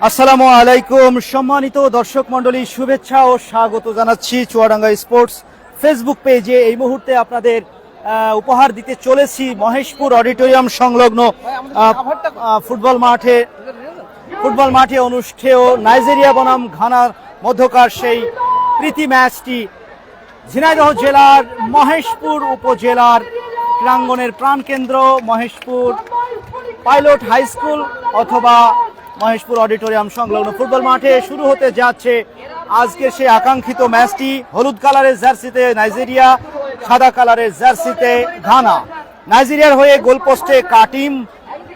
আসসালামু আলাইকুম সম্মানিত দর্শক মণ্ডলী, শুভেচ্ছা ও স্বাগত জানাচ্ছি চুয়াডাঙ্গা স্পোর্টস ফেসবুক পেজে। এই মুহূর্তে আপনাদের উপহার দিতে চলেছি মহেশপুর অডিটোরিয়াম সংলগ্ন ফুটবল মাঠে অনুষ্ঠেয় নাইজেরিয়া বনাম ঘানার মধ্যকার সেই প্রীতি ম্যাচটি ঝিনাইদহ জেলার মহেশপুর উপজেলার প্রাঙ্গণের প্রাণকেন্দ্র মহেশপুর পাইলট হাই স্কুল অথবা মহেশপুর অডিটোরিয়াম সংলগ্ন ফুটবল মাঠে শুরু হতে যাচ্ছে আজকে সেই আকাঙ্ক্ষিত ম্যাচটি। হলুদ কালারের জার্সিতে নাইজেরিয়া, সাদা কালারের জার্সিতে ঘানা। নাইজেরিয়ার হয়ে গোলপোস্টে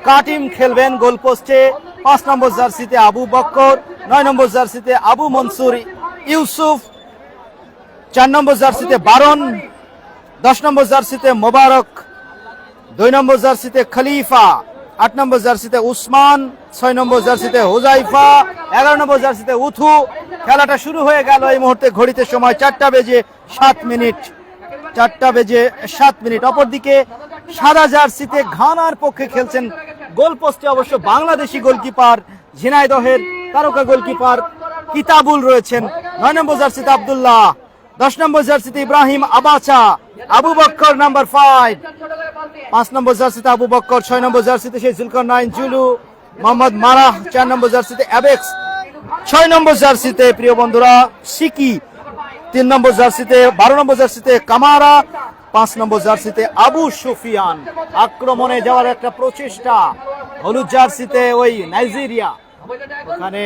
কাটিম খেলবেন গোলপোস্টে। 5 নম্বর জার্সিতে আবু বক্কর, 9 নম্বর জার্সিতে আবু মনসুর ইউসুফ, 4 নম্বর জার্সিতে বারন, 10 নম্বর জার্সিতে মোবারক, 2 নম্বর জার্সিতে খলিফা, 8 নম্বর জার্সিতে উসমান, 6 নম্বর জার্সিতে হুজাইফা, 11 নম্বর জার্সিতে উথু। খেলাটা শুরু হয়ে গেল এই মুহূর্তে ঘড়িতে সময় 4টা বেজে 7 মিনিট। অপরদিকে সাদা জার্সিতে ঘানার পক্ষে খেলছেন গোলপোস্টে অবশ্য বাংলাদেশি গোলকিপার, ঝিনাইদহের তারকা গোলকিপার কিতাবুল রয়েছেন। 9 নম্বর জার্সিতে আব্দুল্লাহ, 10 নম্বর জার্সিতে ইব্রাহিম আবাচা, আবু বক্কর নাম্বার 5 নম্বর জার্সিতে আবু বক্কর, 6 নম্বর জার্সিতে সেই জুলকারনাইন জুলু, মোহাম্মদ মারাহ 4 নম্বর জার্সিতে অ্যাবেক্স, 6 নম্বর জার্সিতে প্রিয় বন্ধুরা সিকি, 3 নম্বর জার্সিতে 12 নম্বর জার্সিতে কামারা, 5 নম্বর জার্সিতে আবু সুফিয়ান। আক্রমণে যাওয়ার একটা প্রচেষ্টা হলুদ জার্সিতে ওই নাইজেরিয়া। ওখানে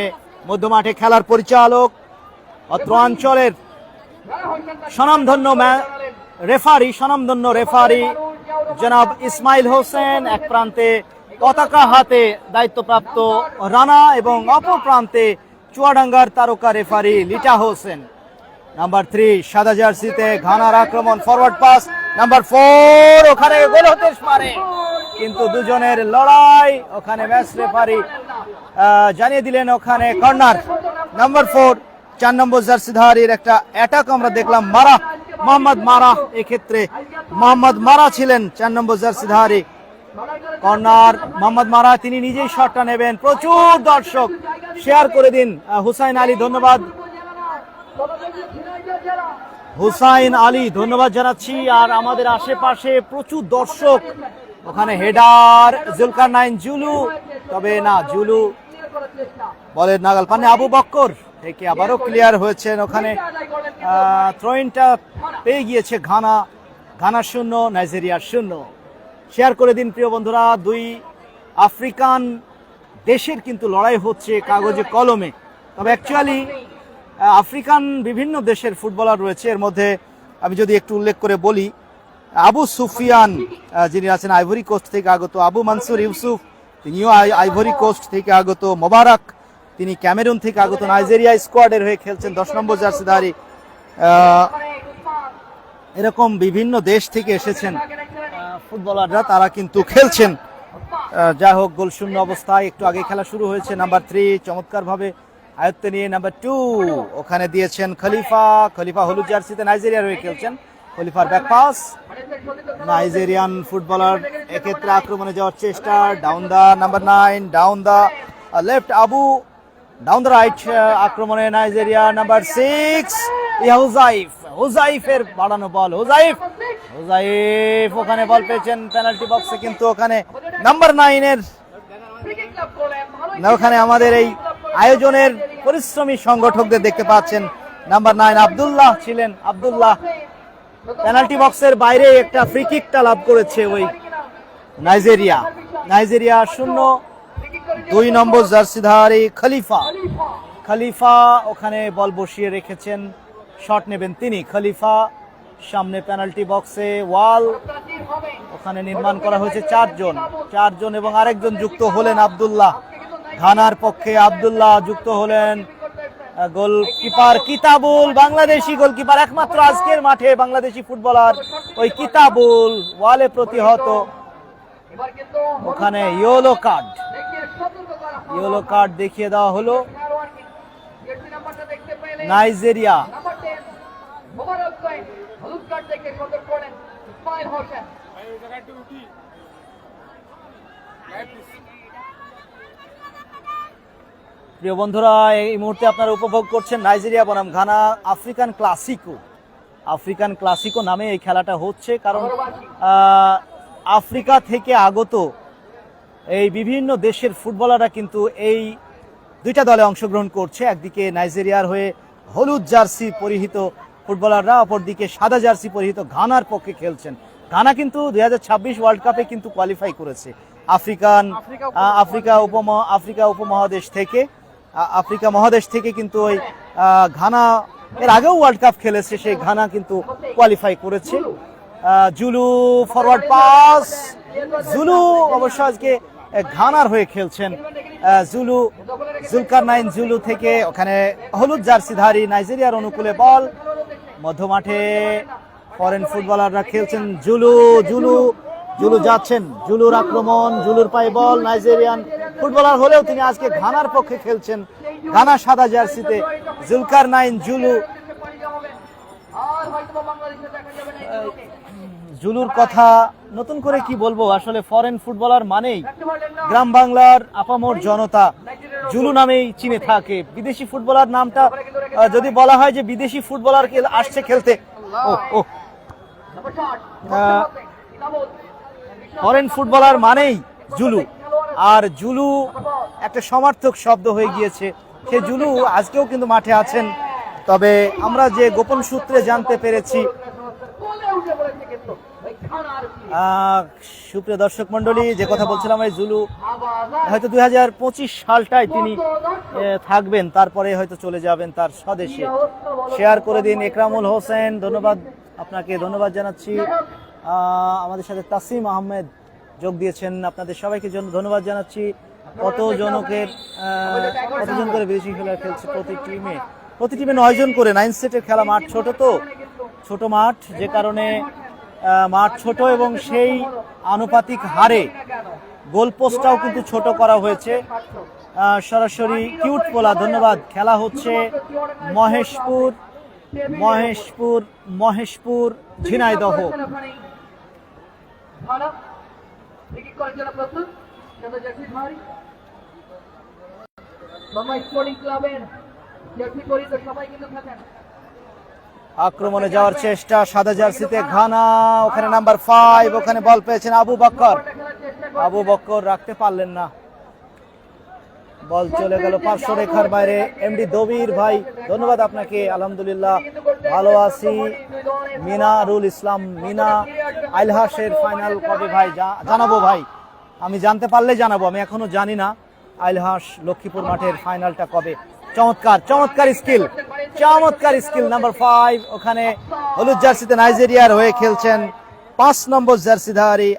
মধ্যমাঠে খেলার পরিচালক অত্র অঞ্চলের স্বনামধন্য রেফারি জনাব ইসমাইল হোসেন। এক প্রান্তে পতাকা হাতে দায়িত্বপ্রাপ্ত রানা এবং অপর প্রান্তে চুয়াডাঙ্গার তারকা রেফারি লিটা হোসেন। নাম্বার 3 সাদা জার্সিতে ঘানার আক্রমণ, ফরওয়ার্ড পাস নাম্বার 4, ওখানে গোল হতে পারে কিন্তু দুজনের লড়াই। ওখানে ম্যাচ রেফারি জানিয়ে দিলেন ওখানে কর্নার। নাম্বার 4 নম্বর জার্সিধারীর একটা অ্যাটাক আমরা দেখলাম, মোহাম্মদ মারাহ। এক্ষেত্রে মোহাম্মদ মারাহ ছিলেন 4 নম্বর জার্সিধারী। কর্নার মোহাম্মদ মারাহ, তিনি নিজেই শটটা নেবেন। প্রচুর দর্শক, শেয়ার করে দিন। হুসাইন আলী, ধন্যবাদ হুসাইন আলী, ধন্যবাদ জানাচ্ছি। আর আমাদের আশেপাশে প্রচুর দর্শক। ওখানে হেডার জুলকারনাইন জুলু, তবে না, জুলু বলের নাগাল পানে। আবু বক্কর থেকে আবারও ক্লিয়ার হয়েছেন। ওখানে থ্রোইনটা পেয়ে গিয়েছে ঘানা 0, নাইজেরিয়া 0। শেয়ার করে দিন প্রিয় বন্ধুরা। 2 আফ্রিকান দেশের কিন্তু লড়াই হচ্ছে কাগজে কলমে। তবে অ্যাকচুয়ালি আফ্রিকান বিভিন্ন দেশের ফুটবলার রয়েছে। এর মধ্যে আমি যদি একটু উল্লেখ করে বলি, আবু সুফিয়ান যিনি আছেন আইভরি কোস্ট থেকে আগত, আবু মনসুর ইউসুফ তিনিও আইভরি কোস্ট থেকে আগত, মোবারক তিনি ক্যামেরুন থেকে আগত, নাইজেরিয়া স্কোয়াডের হয়ে খেলছেন 10 নম্বর জার্সিধারী। এরকম বিভিন্ন দেশ থেকে এসেছেন ফুটবলাররা, তারা কিন্তু খেলছেন। যাই হোক, গোল শূন্য অবস্থায় একটু আগে খেলা শুরু হয়েছে। নাম্বার 3 চমৎকার ভাবে আয়ত্তে নিয়ে নাম্বার 2 ওখানে দিয়েছেন খলিফা হলুদ জার্সিতে নাইজেরিয়ার হয়ে খেলছেন। খলিফার ব্যাক পাস, নাইজেরিয়ান ফুটবলার এক্ষেত্রে আক্রমণে যাওয়ার চেষ্টা। Down the number 9, down the left Abu, down the right আক্রমণে নাইজেরিয়া নাম্বার 6 হুজাইফের বাড়ানো বল। হুজাইফ ওখানে বল পেয়েছেন পেনাল্টি বক্সে, কিন্তু ওখানে নাম্বার 9 এর ওখানে আমাদের এই আয়োজনের পরিশ্রমী সংগঠকদের দেখতে পাচ্ছেন। নাম্বার 9 আব্দুল্লাহ ছিলেন। আব্দুল্লাহ পেনাল্টি বক্সের বাইরে একটা ফ্রি কিকটা লাভ করেছে ওই নাইজেরিয়া 0। 2 নম্বর জার্সিধারী খলিফা ওখানে বল বসিয়ে রেখেছেন, শট নেবেন তিনি। খলিফা সামনে পেনাল্টি বক্সে ওয়াল ওখানে নির্মাণ করা হয়েছে। 4 জন এবং আরেকজন যুক্ত হলেন আব্দুল্লাহ। ঘানার পক্ষে আব্দুল্লাহ যুক্ত হলেন। গোলকিপার কিতাবুল, বাংলাদেশি গোলকিপার, একমাত্র আজকের মাঠে বাংলাদেশি ফুটবলার ওই কিতাবুল। ওয়ালে প্রতিহত, ওখানে ইয়েলো কার্ড দেখিয়ে দেওয়া হলো নাইজেরিয়া। প্রিয় বন্ধুরা, এই মুহূর্তে আপনারা উপভোগ করছেন নাইজেরিয়া বনাম ঘানা আফ্রিকান ক্লাসিকো নামে এই খেলাটা হচ্ছে। কারণ আফ্রিকা থেকে আগত এই বিভিন্ন দেশের ফুটবলাররা কিন্তু এই দুইটা দলে অংশগ্রহণ করছে। একদিকে নাইজেরিয়ার হয়ে হলুদ জার্সি পরিহিত ফুটবলাররা, অপরদিকে সাদা জার্সি পরিহিত ঘানার পক্ষে খেলছেন। ঘানা কিন্তু 2026 ওয়ার্ল্ড কাপে কিন্তু কোয়ালিফাই করেছে আফ্রিকা মহাদেশ থেকে কিন্তু ওই ঘানা এর আগেও ওয়ার্ল্ড কাপ খেলেছে, সেই ঘানা কিন্তু কোয়ালিফাই করেছে। জুলু ফরওয়ার্ড পাস, জুলু অবশ্য আজকে ঘানার হয়ে খেলছেন। জুলকারনাইন জুলু থেকে ওখানে হলুদ জার্সিধারী নাইজেরিয়ার অনুকূলে বল, মধ্যমাঠে ফরেন ফুটবলাররা খেলছেন। জুলু যাচ্ছেন, জুলুর আক্রমণ, জুলুর পায়ে বল। নাইজেরিয়ান ফুটবলার হলেও তিনি আজকে ঘানার পক্ষে খেলছেন, ঘানা সাদা জার্সিতে। জুলকারনাইন জুলুর কথা নতুন করে কি বলবো, আসলে ফরেন ফুটবলার মানেই গ্রাম বাংলার আপামর জনতা জুলু নামেই চিনে থাকে। বিদেশি ফুটবলার নামটা যদি বলা হয় যে বিদেশি ফুটবলার আসছে খেলতে, ফরেন ফুটবলার মানেই জুলু, আর জুলু একটা সমার্থক শব্দ হয়ে গিয়েছে। সে জুলু আজকেও কিন্তু মাঠে আছেন। তবে আমরা যে গোপন সূত্রে জানতে পেরেছি, সুপ্রিয় দর্শক মন্ডলী, যে কথা বলছিলাম, এই জুলু হয়তো 2025 সালটায় তিনি থাকবেন, তারপরে হয়তো চলে যাবেন তার স্বদেশে। শেয়ার করে দিন। একরামুল হোসেন, ধন্যবাদ আপনাকে, ধন্যবাদ জানাচ্ছি। আমাদের সাথে তাসিম আহমেদ যোগ দিয়েছেন, আপনাদের সবাইকে ধন্যবাদ জানাচ্ছি। কতজন করে বিদেশি খেলোয়াড় খেলছে প্রতি টিমে 9 জন করে। 9 সেটের খেলা, মাঠ ছোট মাঠ, যে কারণে মাঠ ছোট এবং সেই আনুপাতিক হারে গোলপোস্টটাও কিন্তু ছোট করা হয়েছে। সরাসরি কিউট পোলা, ধন্যবাদ। খেলা হচ্ছে মহেশপুর ঝিনাইদহ। আক্রমণে যাওয়ার চেষ্টা সাদা জার্সিতে ঘানা, ওখানে নাম্বার 5, ওখানে বল পেয়েছেন আবু বক্কর রাখতে পারলেন না, বল চলে গেল পার্শ্ব রেখার বাইরে। এমডি দবির ভাই, ধন্যবাদ আপনাকে, আলহামদুলিল্লাহ ভালো আছি। মিনারুল ইসলাম মিনা, আইলহাসের ফাইনাল কবে ভাই? জানাবো ভাই, আমি জানতে পারলে জানাবো, আমি এখনো জানি না আইলহাস লক্ষ্মীপুর মাঠের ফাইনালটা কবে। চমৎকার স্কিল নাম্বার 5, ওখানে হলুদ জার্সিতে নাইজেরিয়ার হয়ে খেলছেন 5 নম্বর জার্সিধারী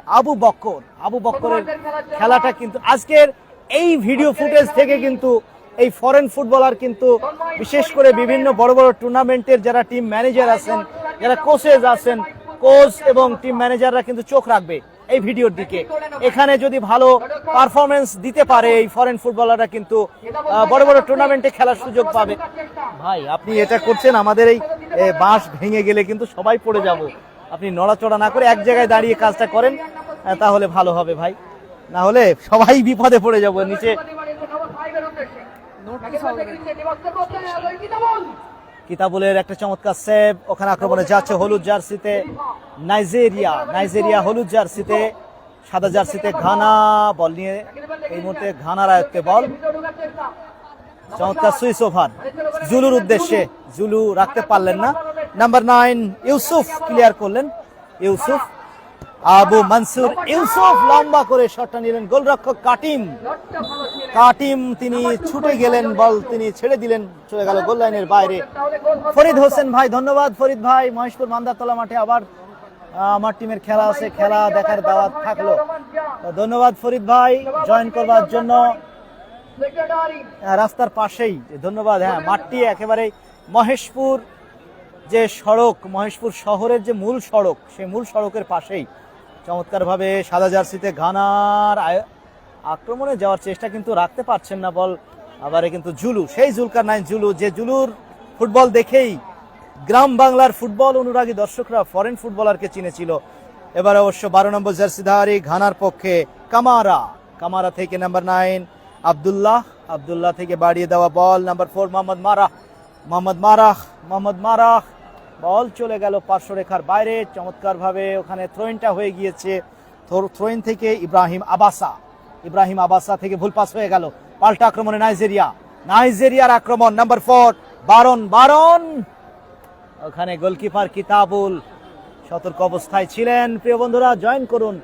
আবু বক্করের খেলাটা কিন্তু আজকের এই ভিডিও ফুটেজ থেকে কিন্তু এই ফরেন ফুটবলার কিন্তু বিশেষ করে বিভিন্ন বড় টুর্নামেন্টের যারা টিম ম্যানেজার আছেন, যারা কোচ এবং টিম ম্যানেজাররা কিন্তু চোখ রাখবে এই ভিডিওর দিকে। এখানে যদি ভালো পারফরমেন্স দিতে পারে এই ফরেন ফুটবলাররা কিন্তু বড় টুর্নামেন্টে খেলার সুযোগ পাবে। ভাই আপনি এটা করছেন, আমাদের এই বাঁশ ভেঙে গেলে কিন্তু সবাই পড়ে যাব। আপনি নড়াচড়া না করে এক জায়গায় দাঁড়িয়ে কাজটা করেন, তাহলে ভালো হবে ভাই, না হলে সবাই বিপদে পড়ে যাব। নিচে কিতাবুলের একটা চমৎকার সেভ, ওখানে আক্রমণে যাচ্ছে হলুদ জার্সিতে নাইজেরিয়া হলুদ জার্সিতে, সাদা জার্সিতে ঘানা। বল নিয়ে এই মুহূর্তে ঘানার আয়ত্তে বল, চমৎকার সুইচ ওভার জুলুর উদ্দেশ্যে, জুলু রাখতে পারলেন না। নাম্বার 9 ইউসুফ ক্লিয়ার করলেন, আবু মনসুর ইউসুফ লম্বা করে শটটা নিলেন। গোলরক্ষক কাটিম তিনি ছুটে গেলেন, বল তিনি ছেড়ে দিলেন, চলে গেল গোল লাইনের বাইরে। ফরিদ হোসেন ভাই, ধন্যবাদ ফরিদ ভাই। মহেশপুর মান্দারতলা মাঠে আবার আমার টিমের খেলা আছে, খেলা দেখার দাওয়াত থাকলো। ধন্যবাদ ফরিদ ভাই জয়েন করবার জন্য, রাস্তার পাশেই, ধন্যবাদ। হ্যাঁ, মাঠটি একেবারে মহেশপুর শহরের যে মূল সড়ক, সেই মূল সড়কের পাশেই। চমৎকারভাবে সাদা জার্সিতে ঘানার আক্রমণে যাওয়ার চেষ্টা, কিন্তু রাখতে পারছেন না বল। আবার কিন্তু সেই জুলকারনাইন যে জুলুর ফুটবল দেখেই গ্রাম বাংলার ফুটবল অনুরাগী দর্শকরা ফরেন ফুটবলারকে চিনেছিল। এবার অবশ্য 12 নম্বর জার্সিধারী ঘানার পক্ষে কামারা থেকে নাম্বার 9 আব্দুল্লাহ থেকে বাড়িয়ে দেওয়া বল, নাম্বার 4 মোহাম্মদ মারাহ, বল চলে গেল পার্শ্ব রেখার বাইরে। চমৎকার ভাবে ওখানে থ্রোইনটা হয়ে গিয়েছে। থ্রোইন থেকে ইব্রাহিম আবাসা থেকে ভুল পাস হয়ে গেল। পাল্টা আক্রমণে নাইজেরিয়ার আক্রমণ, নাম্বার 4 বারন, ওখানে গোলকিপার কিতাবুল সতর্ক অবস্থায় ছিলেন। প্রিয় বন্ধুরা, জয়েন করুন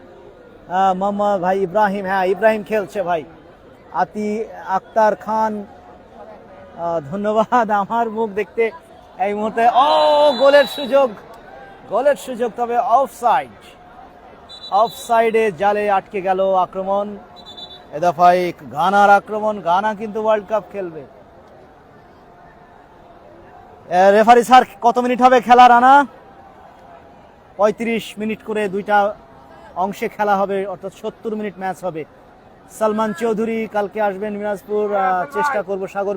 মোহাম্মদ ভাই ইব্রাহিম, ইব্রাহিম খেলছে ভাই। আতি আক্তার খান, ধন্যবাদ। আমার মুখ দেখতে এই মুহূর্তে গোলের সুযোগ, তবে অফসাইডে জালে আটকে গেল আক্রমণ। এ দফায় ঘানার আক্রমণ, ঘানা কিন্তু ওয়ার্ল্ড কাপ খেলবে। রেফারি স্যার, কত মিনিট হবে খেলা? রানা 35 মিনিট করে দুইটা অংশে খেলা হবে, অর্থাৎ 70 মিনিট ম্যাচ হবে। সালমান চৌধুরী কালকে আসবেন মিরাজপুর, চেষ্টা করব। সাগর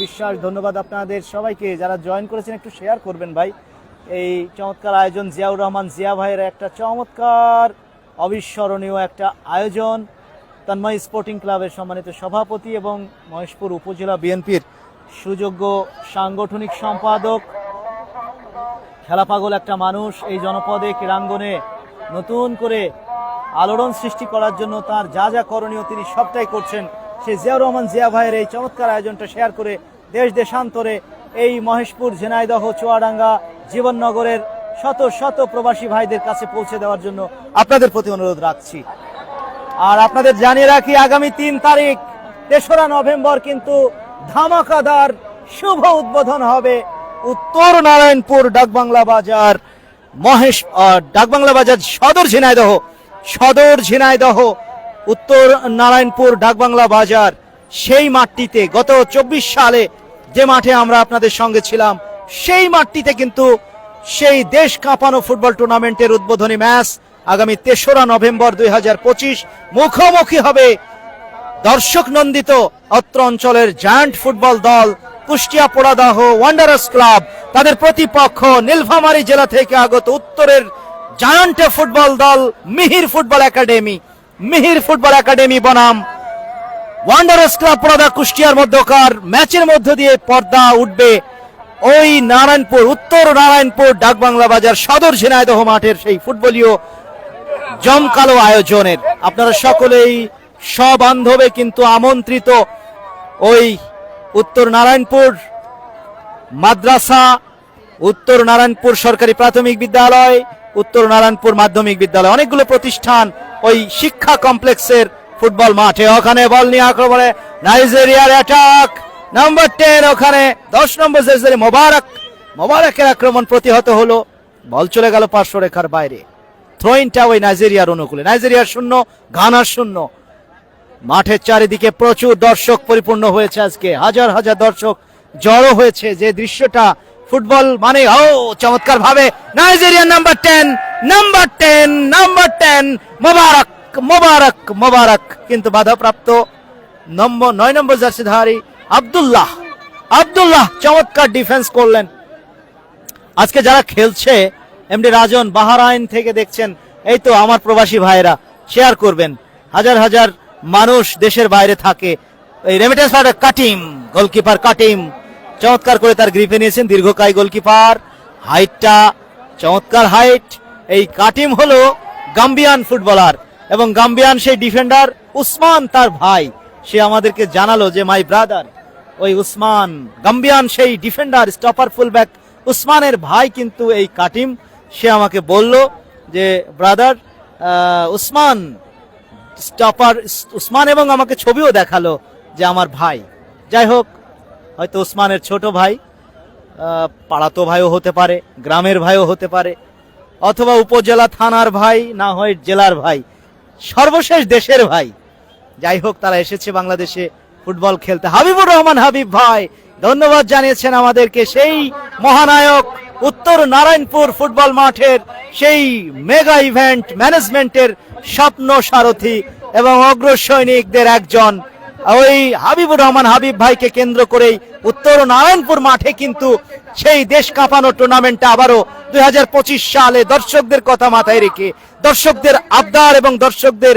বিশ্বাস, ধন্যবাদ আপনাদের সবাইকে যারা জয়েন করেছেন। একটু শেয়ার করবেন ভাই। এই চমৎকার আয়োজন, জিয়াউর রহমান জিয়া ভাইয়ের একটা চমৎকার অবিস্মরণীয় একটা আয়োজন। তন্ময় স্পোর্টিং ক্লাবের সম্মানিত সভাপতি এবং মহেশপুর উপজেলা বিএনপির সুযোগ্য সাংগঠনিক সম্পাদক, খেলা পাগল একটা মানুষ। এই জনপদে ক্রীড়াঙ্গনে নতুন করে আলোড়ন সৃষ্টি করার জন্য তার যা করণীয় তিনি সবটাই করছেন। সেই জিয়াউর রহমান জিয়া ভাইয়ের এই চমৎকার আয়োজনটা শেয়ার করে দেশান্তরে এই মহেশপুর, ঝিনাইদহ, চুয়াডাঙ্গা, জীবননগরের শত প্রবাসী ভাইদের কাছে পৌঁছে দেওয়ার জন্য আপনাদের প্রতি অনুরোধ রাখছি। আর আপনাদের জানিয়ে রাখি, আগামী 3 তারিখ 3রা নভেম্বর কিন্তু ধামাকাদার শুভ উদ্বোধন হবে উত্তর নারায়ণপুর ডাকবাংলা বাজার সদর ঝিনাইদহ উত্তর নারায়ণপুর ডাকবাংলা বাজার। সেই মাঠটিতে গত 24 সালে যে মাঠে আমরা আপনাদের সঙ্গে ছিলাম, সেই মাঠটিতে কিন্তু সেই দেশ কাঁপানো ফুটবল টুর্নামেন্টের উদ্বোধনী ম্যাচ আগামী 3রা নভেম্বর 2025 মুখোমুখি হবে দর্শক নন্দিত অত্র অঞ্চলের জায়ান্ট ফুটবল দল কুষ্টিয়া পোড়াদাহ ওয়ান্ডারার্স ক্লাব, তাদের প্রতিপক্ষ নীলফামারী জেলা থেকে আগত উত্তরের জায়ান্ট ফুটবল দল মিহির ফুটবল একাডেমি বনাম ওয়ান্ডারার্স ক্লাব পোড়াদা কুষ্টিয়ার মধ্যকার ম্যাচের মধ্য দিয়ে পর্দা উঠবে ওই উত্তর নারায়ণপুর ডাকবাংলা বাজার সদর ঝিনাইদহ মাঠের সেই ফুটবলীয় জমকালো আয়োজনের। আপনারা সকলেই সবান্ধবে কিন্তু আমন্ত্রিত। ওই উত্তর নারায়ণপুর মাদ্রাসা, উত্তর নারায়ণপুর সরকারি প্রাথমিক বিদ্যালয়, উত্তর নারায়ণপুর মাধ্যমিক বিদ্যালয়, অনেকগুলো প্রতিষ্ঠান ওই শিক্ষা কমপ্লেক্সের ফুটবল মাঠে। ওখানে বল নিয়ে আক্রমণে নাইজেরিয়ার অ্যাটাক, নাম্বার 10 ওখানে 10 নম্বর জার্সি মোবারকের আক্রমণ প্রতিহত হলো। বল চলে গেল পার্শ্ব রেখার বাইরে। থ্রোইনটা ওই নাইজেরিয়ার অনুকূলে। নাইজেরিয়ার 0, ঘানার 0। মাঠের চারিদিকে প্রচুর দর্শক পরিপূর্ণ হয়েছে। আজকে হাজার দর্শক জড়ো হয়েছে। যে দৃশ্যটা ফুটবল মানে চমৎকার ভাবে নাইজেরিয়ার নাম্বার 10 মোবারক কিন্তু বাধাপ্রাপ্ত। 9 নম্বর জার্সিধারী আব্দুল্লাহ চমৎকার ডিফেন্স করলেন। আজকে যারা খেলছে, এমডি রাজন বাহরাইন থেকে দেখছেন, এই তো আমার প্রবাসী ভাইরা, শেয়ার করবেন। হাজার মানুষ দেশের বাইরে থাকে। এই রেমিটেন্স পার্টের গোলকিপার কাটিম চমৎকার করে তার গ্রিপে নিয়েছেন। দীর্ঘকায় গোলকিপার, হাইটটা চমৎকার হাইট। এই কাটিম হলো গাম্বিয়ান ফুটবলার এবং গাম্বিয়ান সেই ডিফেন্ডার উসমান তার ভাই। সে আমাদেরকে জানালো যে মাই ব্রাদার, ওই উসমান গাম্বিয়ান সেই ডিফেন্ডার স্টপার ফুলব্যাক উসমানের ভাই কিন্তু এই কাটিম। সে আমাকে বলল যে ব্রাদার উসমান এবং আমাকে ছবিও দেখালো যে আমার ভাই। যাই হোক, হয়তো উসমানের ছোট ভাই, পাড়াতো ভাইও হতে পারে, গ্রামের ভাইও হতে পারে, অথবা উপজেলা থানার ভাই, না হয় জেলার ভাই, সর্বশেষ দেশের ভাই। যাই হোক, তারা এসেছে বাংলাদেশে ফুটবল খেলতে। হাবিবুর রহমান হাবিব ভাই ধন্যবাদ জানিয়েছেন আমাদেরকে। সেই মহানায়ক উত্তর নারায়ণপুর ফুটবল মাঠের সেই মেগা ইভেন্ট ম্যানেজমেন্টের স্বপ্ন সারথী এবং অগ্রসৈনিকদের একজন ওই হাবিবুর রহমান হাবিব ভাইকে কেন্দ্র করেই উত্তর নারায়ণপুর মাঠে কিন্তু সেই দেশ কাঁপানো টুর্নামেন্টটা আবারও 2025 সালে দর্শকদের কথা মাথায় রেখে, দর্শকদের আবদার এবং দর্শকদের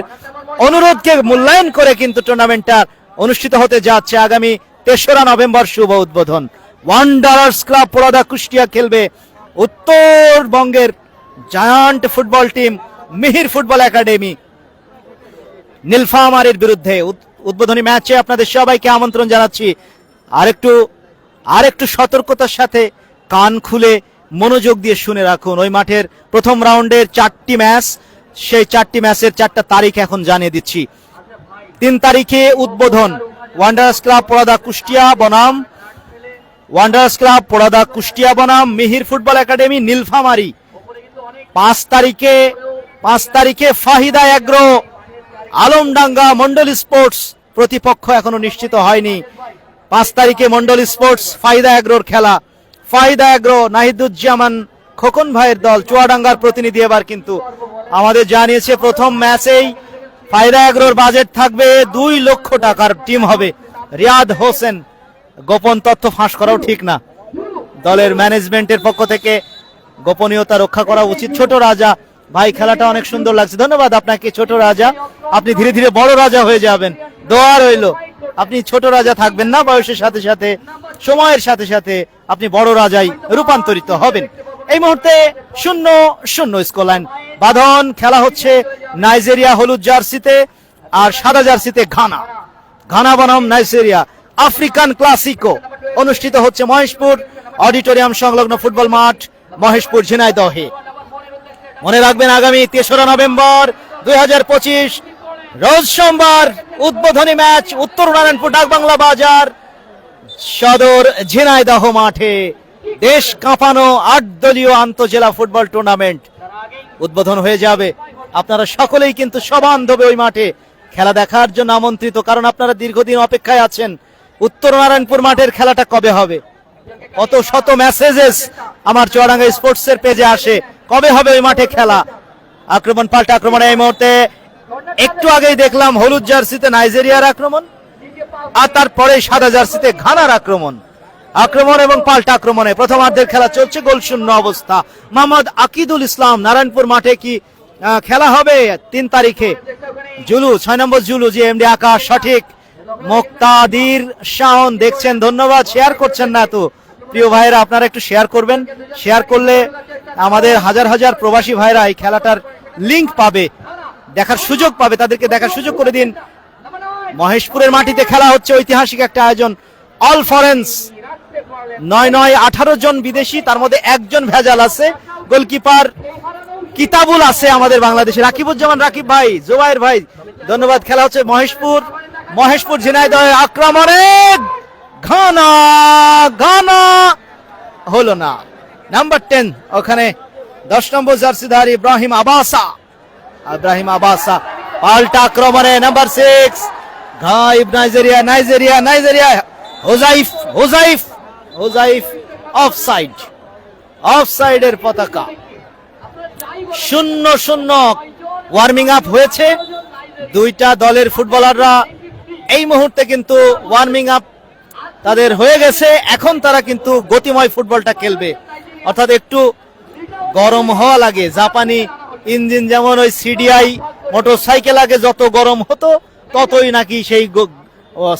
অনুরোধকে মূল্যায়ন করে কিন্তু টুর্নামেন্টটা অনুষ্ঠিত হতে যাচ্ছে। আগামী ৩রা নভেম্বর শুভ উদ্বোধন। ওয়ান্ডারার্স ক্লাব পোড়াদা কুষ্টিয়া খেলবে উত্তরবঙ্গের giant football team Mihir football academy নীলফামারীর বিরুদ্ধে। উদ্বোধনী ম্যাচে আপনাদের সবাইকে আমন্ত্রণ জানাচ্ছি। আরেকটু সতর্কতার সাথে কান খুলে মনোযোগ দিয়ে শুনে রাখুন। ওই মাঠের প্রথম রাউন্ডের 4টি ম্যাচ, সেই 4টি ম্যাচের 4টা তারিখ এখন জানিয়ে দিচ্ছি। 3 তারিখে উদ্বোধন ওয়ান্ডারার্স ক্লাব পোড়াদা কুষ্টিয়া বনাম মিহির ফুটবল একাডেমি নীলফামারী। 5 তারিখে ফাহিদা এগ্রো আলমডাঙ্গা মন্ডল স্পোর্টস, প্রতিপক্ষ এখনো নিশ্চিত হয়নি। 5 তারিখে মন্ডল স্পোর্টস ফাহিদা এগ্রোর খেলা। ফাহিদা এগ্রো নাহিদুজ্জামান খোকন ভাইয়ের দল চুয়াডাঙ্গার প্রতিনিধি। এবার কিন্তু আমাদের জানিয়েছে প্রথম ম্যাচেই ফাহিদা এগ্রোর বাজেট থাকবে 2 লক্ষ টাকার টিম হবে। রিয়াদ হোসেন, গোপন তথ্য ফাঁস করাও ঠিক না, দলের ম্যানেজমেন্টের পক্ষ থেকে গোপনীয়তা রক্ষা করা উচিত। ছোট রাজা ভাই, খেলাটা অনেক সুন্দর লাগছে, ধন্যবাদ আপনাকে ছোট রাজা। আপনি ধীরে ধীরে বড় রাজা হয়ে যাবেন, দোয়া রইল। আপনি ছোট রাজা থাকবেন না, বয়সের সাথে সাথে সময়ের সাথে সাথে আপনি বড় রাজাই রূপান্তরিত হবেন। এই মুহূর্তে 0-0 স্কোরলাইন বাঁধন। খেলা হচ্ছে নাইজেরিয়া হলুদ জার্সিতে আর সাদা জার্সিতে ঘানা বনাম নাইজেরিয়া। আফ্রিকান ক্লাসিকো অনুষ্ঠিত হচ্ছে মহেশপুর অডিটোরিয়াম সংলগ্ন ফুটবল মাঠ, মহেশপুর ঝিনাইদহে। মনে রাখবেন আগামী 3রা নভেম্বর 2025 রোজ সোমবার উদ্বোধনী ম্যাচ উত্তর নারায়ণপুর ডাকবাংলা বাজার সদর ঝিনাইদহ মাঠে। দেশ কাঁপানো 8 দলীয় আন্তঃজেলা ফুটবল টুর্নামেন্ট উদ্বোধন হয়ে যাবে। আপনারা সকলেই কিন্তু সবান্ধবে ওই মাঠে খেলা দেখার জন্য আমন্ত্রিত, কারণ আপনারা দীর্ঘদিন অপেক্ষায় আছেন উত্তর নারায়ণপুর মাঠের খেলাটা কবে হবে। কত শত মেসেজেস আমার চুয়াডাঙ্গা স্পোর্টসের পেজে আসে, কবে হবে ওই মাঠে খেলা। আক্রমণ পাল্টা আক্রমণ, এই মুহূর্তে একটু আগেই দেখলাম হলুদ জার্সিতে নাইজেরিয়ার আক্রমণ, আর তারপরে সাদা জার্সিতে ঘানার আক্রমণ এবং পাল্টা আক্রমণে প্রথমার্ধের খেলা চলছে, গোল শূন্য অবস্থা। মোহাম্মদ আকিদুল ইসলাম, নারায়ণপুর মাঠে কি খেলা হবে 3 তারিখে? জুলু 6 নম্বর জুলু, জি এমডি আকাশ সঠিক। মুক্তাদির শাওন দেখছেন, ধন্যবাদ। শেয়ার করছেন না তো প্রিয় ভাইরা, আপনারা একটু শেয়ার করবেন। শেয়ার করলে আমাদের হাজার হাজার প্রবাসী ভাইরা এই খেলাটার লিংক পাবে, দেখার সুযোগ পাবে, তাদেরকে দেখার সুযোগ করে দিন। মহেশপুরের মাটিতে খেলা হচ্ছে, ঐতিহাসিক একটা আয়োজন। অল ফরেন্স 9-9-18 জন বিদেশি, তার মধ্যে 1 জন ভেজাল আছে। গোলকিপার কিতাবুল আছে আমাদের বাংলাদেশে, রাকিবুজ্জামান রাকিব ভাই, জোবাইর ভাই, ধন্যবাদ। খেলা হচ্ছে মহেশপুর ঝিনাইদহ। আক্রমণে ঘানা হলো না। নাম্বার 10 ওখানে 10 নম্বর জার্সিধারী ইব্রাহিম আবাসা পাল্টা আক্রমণে নাম্বার 6 গাইব নাইজেরিয়া হোজাইফ অফসাইডের পতাকা। 0-0 ওয়ার্মিং আপ হয়েছে। 2টা দলের ফুটবলাররা এই মুহূর্তে কিন্তু ওয়ার্মিং আপ তাদের হয়ে গেছে। এখন তারা কিন্তু গতিময় ফুটবলটা খেলবে, অর্থাৎ একটু গরম হওয়া লাগে। জাপানি ইঞ্জিন যেমন ওই সিডিআই মোটরসাইকেল আগে যত গরম হতো, ততই নাকি সেই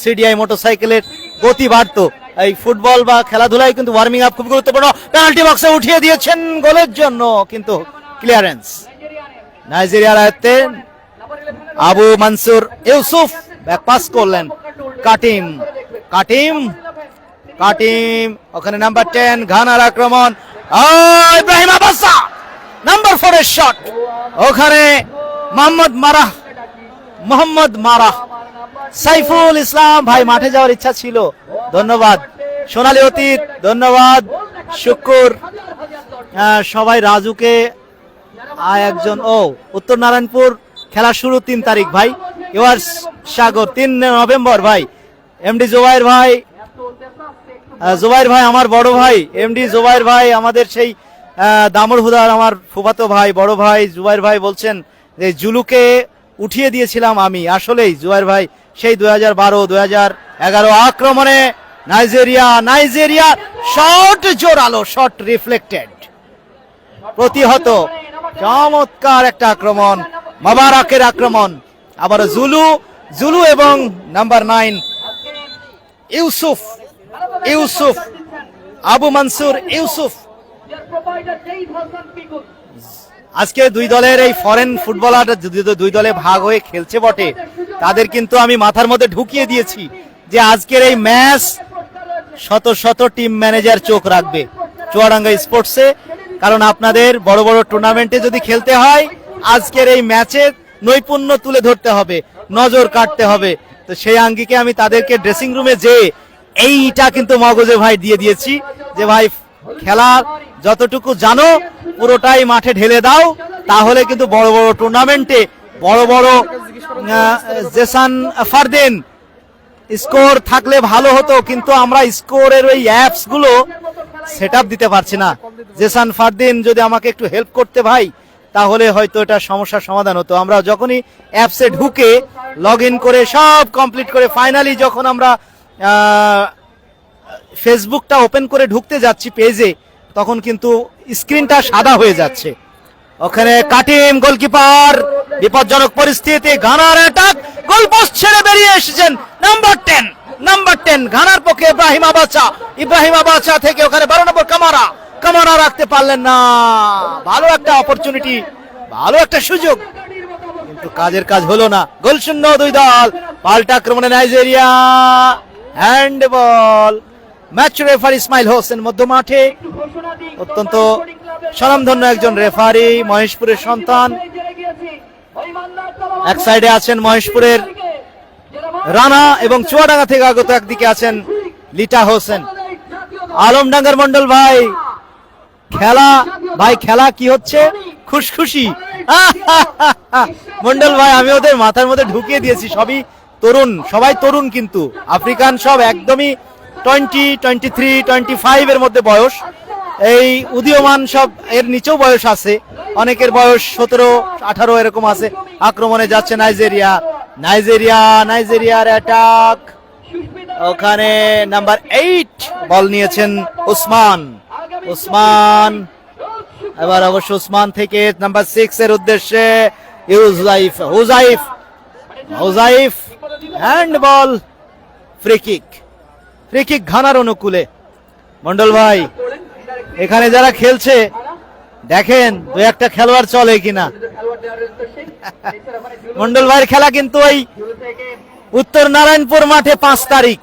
সিডিআই মোটরসাইকেলের গতি বাড়তো। এই ফুটবল বা খেলাধুলায় কিন্তু ওয়ার্মিং আপ খুব গুরুত্বপূর্ণ। পেনাল্টি বক্সে উঠিয়ে দিয়েছেন গোলের জন্য, কিন্তু ক্লিয়ারেন্স নাইজেরিয়ার আয়ত্তে। আবু মনসুর ইউসুফ ব্যাক পাস করলেন, কাটিম ওখানে নাম্বার 10 ঘানার আক্রমণ। ইব্রাহিম আবাসা নাম্বার 4 এর শট, ওখানে মোহাম্মদ মারাহ। সাইফুল ইসলাম ভাই, মাঠে যাওয়ার ইচ্ছা ছিল, ধন্যবাদ। সোনালী অতীত, ধন্যবাদ। শুক্র সবাই, রাজুকে একজন। উত্তর নারায়ণপুর খেলা শুরু 3 তারিখ ভাই। এবার সাগর 3 নভেম্বর ভাই। এমডি জোবাইর ভাই আমার বড় ভাই, এমডি জোবাইর ভাই আমাদের সেই দামর হুদার আমার ফুফাতো ভাই, বড় ভাই জুবাইর ভাই বলছেন যে জুলুকে উঠিয়ে দিয়েছিলাম আমি। আসলেই জুবাইর ভাই সেই 2012-2011 আক্রমণে নাইজেরিয়া শট, জোরালো শট, রিফ্লেক্টেড, প্রতিহত। চমৎকার একটা আক্রমণ, মোবারকের আক্রমণ। আবার জুলু জুলু এবং নাম্বার 9 ইউসুফ ইউসুফ আবু মনসুর ইউসুফ। আজকে দুই দলের এই ফরেন ফুটবলার দুই দলে ভাগ হয়ে খেলছে বটে, তাদের কিন্তু আমি মাথার মধ্যে ঢুকিয়ে দিয়েছি যে আজকের এই ম্যাচ শত শত টিম ম্যানেজার চোখ রাখবে চুয়াডাঙ্গা স্পোর্টসে, কারণ আপনাদের বড় বড় টুর্নামেন্টে যদি খেলতে হয় আজকের এই ম্যাচে নৈপুণ্য তুলে ধরতে হবে, নজর কাটতে হবে। তো সেই আঙ্গিকে আমি তাদেরকে ড্রেসিং রুমে যে এইটা কিন্তু মগজে ভাই দিয়ে দিয়েছি যে ভাই খেলার যতটুকু জানো পুরোটাই মাঠে ঢেলে দাও, তাহলে কিন্তু বড় বড় টুর্নামেন্টে বড় বড় জেসান ফারদিন স্কোর থাকলে ভালো হতো, কিন্তু আমরা স্কোরের ওই অ্যাপস গুলো সেটআপ দিতে পারছি না। জেসান ফারদিন যদি আমাকে একটু হেল্প করতে ভাই, তাহলে হয়তো এটা সমস্যার সমাধান হতো। আমরা যখনই অ্যাপসে ঢুকে লগ ইন করে সব কমপ্লিট করে ফাইনালি যখন আমরা ফেসবুকটা ওপেন করে ঢুকতে যাচ্ছি পেজে, তখন কিন্তু স্ক্রিনটা সাদা হয়ে যাচ্ছে। ওখানে কাটিম গোলকিপার, বিপজ্জনক পরিস্থিতি, ঘানার অ্যাটাক, গোলপোস্ট ছেড়ে বেরিয়ে এসেছেন নাম্বার 10 ঘানার পক্ষে ইব্রাহিম আবাচা থেকে ওখানে 12 নম্বর কামারা রাখতে পারলেন না। ভালো একটা অপরচুনিটি, ভালো একটা সুযোগ, কিন্তু কাজের কাজ হলো না। গোল শূন্য দুই দল। পাল্টা আক্রমণে Nigeria, handball. Match referee Ismail Hossain মধ্য মাঠে, অত্যন্ত স্বনামধন্য একজন রেফারি, মহেশপুরের সন্তান। এক সাইডে আছেন মহেশপুরের রানা এবং চুয়াডাঙ্গা থেকে আগত একদিকে আছেন লিটা হোসেন। আলমডাঙ্গার মন্ডল ভাই, খেলা কি হচ্ছে? খুশখুশি মন্ডল ভাই, আমি ওদের মাথার মধ্যে ঢুকিয়ে দিয়েছি, সবাই তরুণ, কিন্তু আফ্রিকান সব একদমই 20, 23, 25 এর মধ্যে বয়স। এই উদীয়মান সব এর নিচেও বয়স আছে, অনেকের বয়স 17, 18 এরকম আছে। আক্রমণে যাচ্ছে নাইজেরিয়ার অ্যাটাক। ওখানে নাম্বার 8 বল নিয়েছেন উসমান। এবার অবশ্য উসমান থেকে নাম্বার 6 এর উদ্দেশ্যে হুজাইফ হ্যান্ডবল, ফ্রি কিক ঘানার অনুকূলে। মন্ডল ভাই, এখানে যারা খেলছে দেখেন দু একটা খেলোয়াড় চলে কিনা। মন্ডল ভাইয়ের খেলা কিন্তু ওই উত্তর নারায়ণপুর মাঠে 5 তারিখ,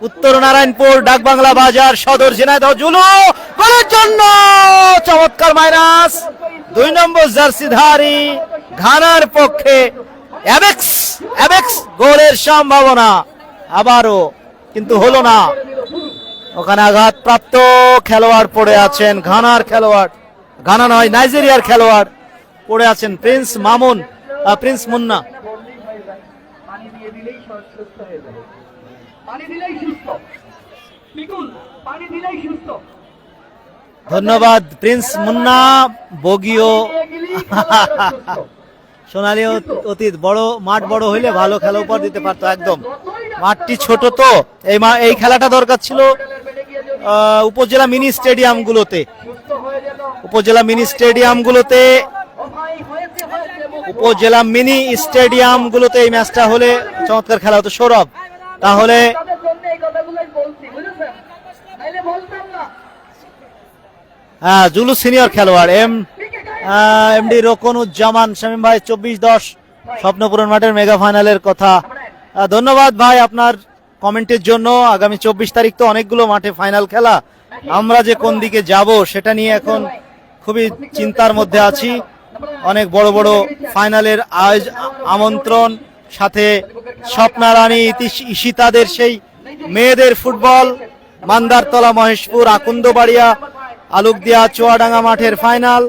উত্তর নারায়ণপুর ডাকবাংলা বাজার সদর ঝিনাইদহ। জুলু গোলের জন্য চমৎকার মাইনাস, 2 নম্বর জার্সিধারী ঘানার পক্ষে অ্যাবেক্স গোলের সম্ভাবনা আবারও, কিন্তু হলো না। ওখানে আঘাতপ্রাপ্ত খেলোয়াড় পড়ে আছেন, নাইজেরিয়ার খেলোয়াড় পড়ে আছেন, প্রিন্স মুন্না। ধন্যবাদ প্রিন্স মুন্না। বগিও সোনালী অতীত, মাঠ বড় হইলে ভালো খেলা উপহার দিতে পারতো। একদম মাঠটি ছোট, তো এই খেলাটা দরকার ছিল উপজেলা মিনি স্টেডিয়ামগুলোতে এই ম্যাচটা হলে চমৎকার খেলা হতো। সৌরভ, তাহলে জুলু সিনিয়র খেলোয়াড় এমডি রোকনুজ্জামান শামীম ভাই 24-10 স্বপ্নপূরণ মাঠের মেগা ফাইনালের কথা। ধন্যবাদ ভাই আপনার কমেন্টের জন্য। আগামী 24 তারিখ তো অনেকগুলো মাঠে ফাইনাল খেলা, আমরা যে কোন দিকে যাব সেটা নিয়ে এখন খুবই চিন্তার মধ্যে আছি। অনেক বড় বড় ফাইনালের আমন্ত্রণ, সাথে স্বপ্না রানী ঈশিতাদের সেই মেয়েদের ফুটবল, মান্দারতলা মহেশপুর আকুন্দবাড়িয়া আলুকদিয়া চুয়াডাঙ্গা মাঠের ফাইনাল,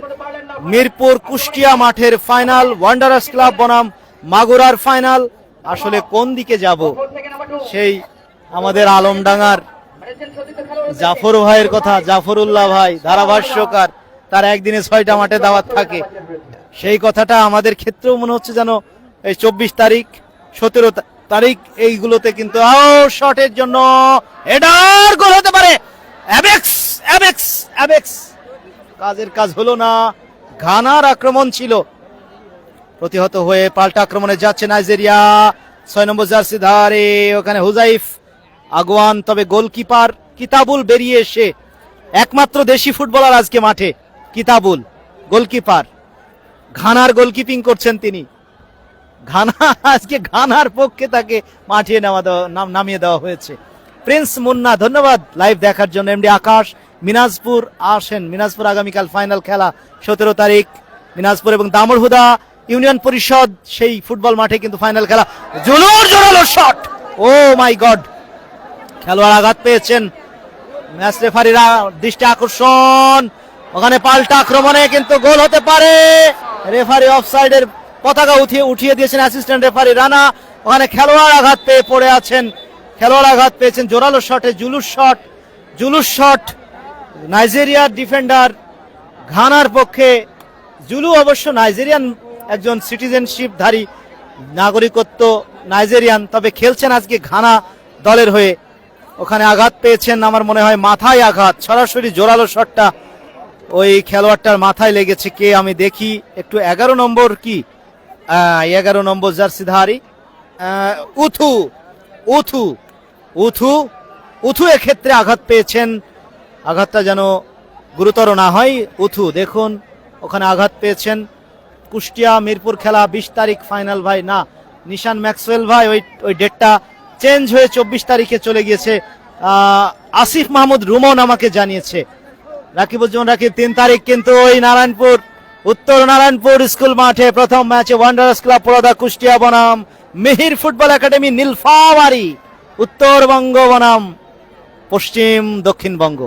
মিরপুর কুষ্টিয়া মাঠের ফাইনাল, ওয়ান্ডারার্স ক্লাব বনাম মাগুরার ফাইনাল। আসলে কোন দিকে যাব, সেই আমাদের আলমডাঙ্গার জাফর ভাইয়ের কথা, জাফরুল্লাহ ভাই ধারাভাষ্যকার, তার একদিনে 6টা মাঠে দাওয়াত থাকে। সেই কথাটা আমাদের ক্ষেত্রেও মনে হচ্ছে যেন এই 24 তারিখ 17 তারিখ এইগুলোতে কিন্তু শটের জন্য হেডার গোল হতে পারে। কাজের কাজ হলো না। ঘানার আক্রমণ ছিল, প্রতিহত হয়ে পাল্টা আক্রমণে যাচ্ছে নাইজেরিয়া। 6 নম্বর জার্সি ধারে ওখানে হুজাইফ আগুয়ান, তবে গোলকিপার কিতাবুল বেরিয়ে এসে একমাত্র দেশি ফুটবলার আজকে মাঠে কিতাবুল গোলকিপার। ঘানার গোলকিপিং করছেন তিনি। ঘানা আজকে ঘানার পক্ষে তাকে মাঠে নামিয়ে দেওয়া হয়েছে। প্রিন্স মুন্না ধন্যবাদ লাইভ দেখার জন্য। এমডি আকাশ মিনাজপুর আসেন। মিনাজপুর আগামীকাল ফাইনাল খেলা 17 তারিখ মিনাজপুর এবং দামুড়হুদা ইউনিয়ন পরিষদ সেই ফুটবল মাঠে কিন্তু ফাইনাল খেলা। জুলুর জোরালো শট, ও মাই গড, খেলোয়াড় আঘাত পেয়েছেন। ম্যাচ রেফারিরা দৃষ্টি আকর্ষণ, ওখানে পাল্টা আক্রমণে কিন্তু গোল হতে পারে। রেফারি অফসাইডের পতাকা উঠিয়ে দিয়েছেন অ্যাসিস্ট্যান্ট রেফারি রানা। ওখানে খেলোয়াড় আঘাত পেয়ে পড়ে আছেন, খেলোয়াড় আঘাত পেয়েছেন। জোরালো শটে জুলুস শট নাইজেরিয়ার ডিফেন্ডার ঘানার পক্ষে। জুলু অবশ্য নাইজেরিয়ান একজন সিটিজেনশিপধারী, নাগরিকত্ব নাইজেরিয়ান, তবে খেলছেন আজকে ঘানা দলের হয়ে। ওখানে আঘাত পেয়েছেন, আমার মনে হয় মাথায় আঘাত। সরাসরি জোরালো শটটা ওই খেলোয়াড়টার মাথায় লেগেছে। কে আমি দেখি একটু, 11 নম্বর কি 11 নম্বর জার্সিধারী উথু উথু উথু উথু এক্ষেত্রে আঘাত পেয়েছেন। আঘাতটা যেন গুরুতর না হয়। উথু দেখুন ওখানে আঘাত পেয়েছেন। কুষ্টিয়া মিরপুর খেলা 20 তারিখ ফাইনাল ভাই, না নিশান ম্যাক্সওয়েল ভাই ওই ডেটটা চেঞ্জ হয়ে 24 তারিখে চলে গিয়েছে। আসিফ মাহমুদ রুমন আমাকে জানিয়েছে। রাকিবুজ্জামান রাকিব 3 তারিখ কিন্তু ওই নারায়ণপুর, উত্তর নারায়ণপুর স্কুল মাঠে প্রথম ম্যাচে ওয়ান্ডারার্স ক্লাব পড়াদা কুষ্টিয়া বনাম মিহির ফুটবল একাডেমি নীলফামারী। উত্তরবঙ্গ বনাম দক্ষিণবঙ্গ,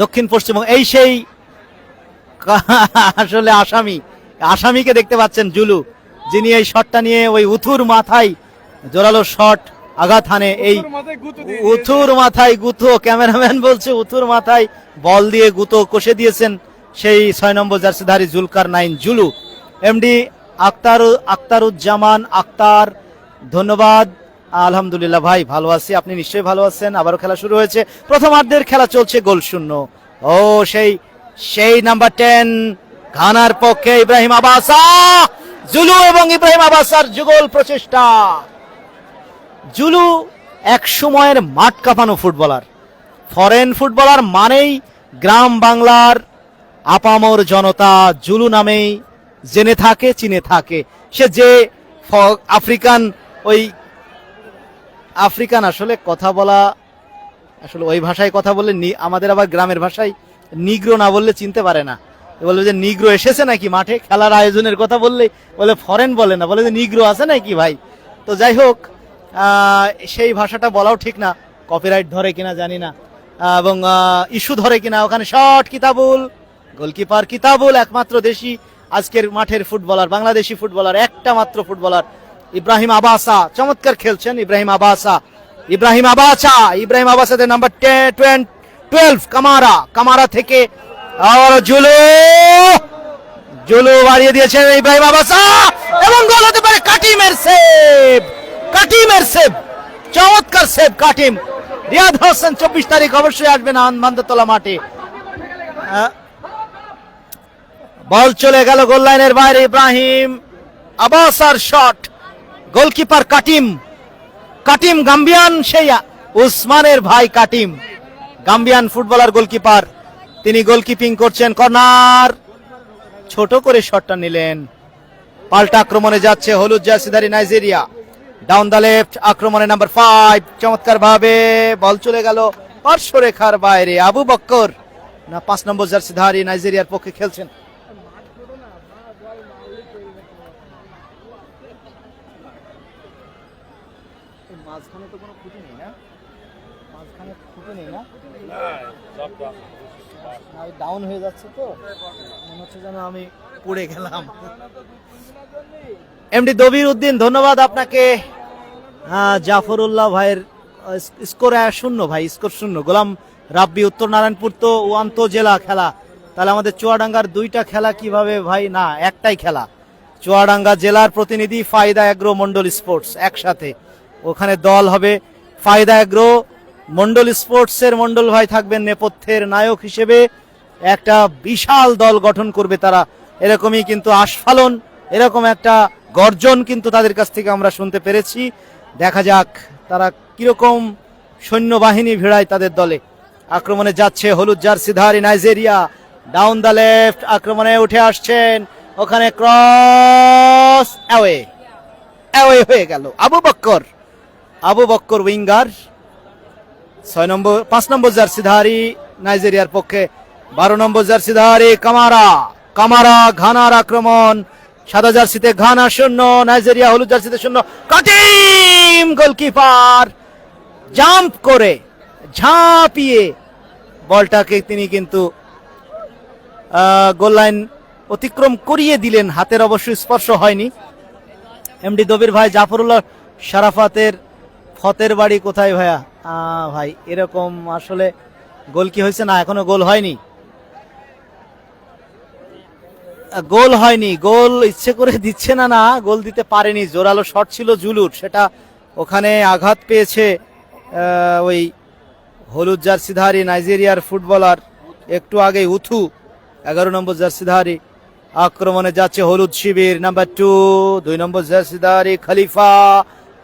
দক্ষিণ পশ্চিমবঙ্গ। এই সেই আসলে আসামিকে দেখতে পাচ্ছেন জুলু, যিনি এই শটটা নিয়ে ওই উথুর মাথায় জোরালো শট আঘাত হানে। এই উথুর মাথায় গুঁতো, ক্যামেরাম্যান বলছে উথুর মাথায় বল দিয়ে গুঁতো কষে দিয়েছেন সেই 6 নম্বর জার্সিধারী জুলকার 9 জুলু। এমডি আক্তারুজ্জামান আক্তার ধন্যবাদ। আলহামদুলিল্লাহ ভাই ভালো আছি, আপনি নিশ্চয়ই ভালো আছেন। আবারও খেলা শুরু হয়েছে, প্রথমার্ধের খেলা চলছে, গোল শূন্য। ও সেই নাম্বার 10 ঘানার পক্ষে ইব্রাহিম আবাসা, জুলু এবং ইব্রাহিম আবাসার যুগল প্রচেষ্টা। জুলু এক সময়ের মাঠ কাঁপানো ফুটবলার, ফরেন ফুটবলার মানেই গ্রাম বাংলার আপামর জনতা জুলু নামেই জেনে থাকে, চিনে থাকে। সে যে আফ্রিকান আসলে কথা বলা, আসলে ওই ভাষায় কথা বললে আমাদের আবার গ্রামের ভাষায় নিগ্রো না বললে চিনতে পারে না। বলবে যে নিগ্রো এসেছে নাকি মাঠে, খেলার আয়োজনের কথা বললে বলে ফরেন বলে না, বলে যে নিগ্রো আছে নাকি ভাই। তো যাই হোক, সেই ভাষাটা বলাও ঠিক না, কপিরাইট ধরে কিনা জানি না, এবং ইস্যু ধরে কিনা। ওখানে শট কিতাবুল, গোলকিপার কিতাবুল, একমাত্র দেশি আজকের মাঠের ফুটবলার, বাংলাদেশি ফুটবলার, একটা মাত্র ফুটবলার ইব্রাহিম আবাসা। চমৎকার খেলছেন ইব্রাহিম আবাসাদের নাম্বার 12 কামারা থেকে জুলু বাড়িয়ে দিয়েছেন ইব্রাহিম আবাসা, এবং গোল হতে পারে। কাটিমের সেভ, চমৎকার সেভ কাটিম। রিয়াদ হোসেন 24 তারিখ অবশ্যই আসবেন মান্দাতলা মাঠে। বল চলে গেল গোল লাইনের বাইরে, ইব্রাহিম আবাসার শট, গোলকিপার কাটিম গাম্বিয়ান, সেই উসমানের ভাই কাটিম, গাম্বিয়ান ফুটবলার গোলকিপার, তিনি গোলকিপিং করছেন। কর্নার, ছোট করে শটটা নিলেন। পাল্টা আক্রমণে যাচ্ছে হলুদ জার্সিধারী নাইজেরিয়া। ডাউন দ্য লেফট আক্রমণে নাম্বার 5, চমৎকার ভাবে বল চলে গেল পার্শ্বরেখার বাইরে। আবু বক্কর, না 5 নম্বর জার্সিধারী নাইজেরিয়ার পক্ষে খেলছেন। মাঝখানে তো কোনো খুঁটি নেই না, ডাউন হয়ে যাচ্ছে তো মনে হচ্ছে যেন আমি পড়ে গেলাম। এমডি দবির উদ্দিন ধন্যবাদ আপনাকে। জাফরুল্লাহ ভাইয়ের স্কোর 0 ভাই, স্কোর 0। গোলাম রাব্বি, উত্তর নারায়ণপুর তো ওয়ান্ত জেলা খেলা, তাহলে আমাদের চুয়াডাঙ্গার 2টা খেলা কিভাবে ভাই? না, একটাই খেলা। চুয়াডাঙ্গা জেলার প্রতিনিধি ফায়দা এগ্রো মন্ডল স্পোর্টস একসাথে, ওখানে দল হবে। ফায়দা এগ্রো মন্ডল স্পোর্টসের মন্ডল ভাই থাকবেন নেপথ্যের নায়ক হিসেবে, একটা বিশাল দল গঠন করবে তারা। এরকমই কিন্তু আস্ফালন, এরকম একটা গর্জন কিন্তু তাদের কাছ থেকে আমরা শুনতে পেরেছি। দেখা যাক তারা কিরকম সৈন্যবাহিনী ভিড়ায় তাদের দলে। আক্রমণে যাচ্ছে হলুদ জার্সিধারী নাইজেরিয়া, ডাউন দ্য লেফট, আক্রমণে উঠে আসছেন, ওখানে ক্রস, অ্যাওয়ে হয়ে গেল। আবু বক্কর উইঙ্গার 5 নম্বর জার্সিধারী নাইজেরিয়ার পক্ষে, 12 নম্বর জার্সিধারী কামারা ঘানার আক্রমণ, সাদা জার্সিতে ঘানা 0, নাইজেরিয়া হলুদ জার্সিতে 0। কাটিম গোলকিপার জাম্প করে ঝাঁপিয়ে বলটাকে তিনি কিন্তু গোল লাইন অতিক্রম করিয়ে দিলেন। হাতের অবশ্য স্পর্শ হয়নি। এমডি দবির ভাই জাফরুল্লাহ শারাফাতের ফতের বাড়ি কোথায় ভাইয়া? ভাই এরকম আসলে গোল কি হয়েছে? না, এখনো গোল হয়নি, গোল ইচ্ছে করে দিচ্ছে না, গোল দিতে পারেনি। জোরালো শট ছিল জুলুর, সেটা ওখানে আঘাত পেয়েছে ওই হলুদ জার্সিধারী নাইজেরিয়ার ফুটবলার একটু আগে উথু। 11 নম্বর জার্সিধারী আক্রমণে যাচ্ছে হলুদ শিবির, নাম্বার 2 নম্বর জার্সিধারী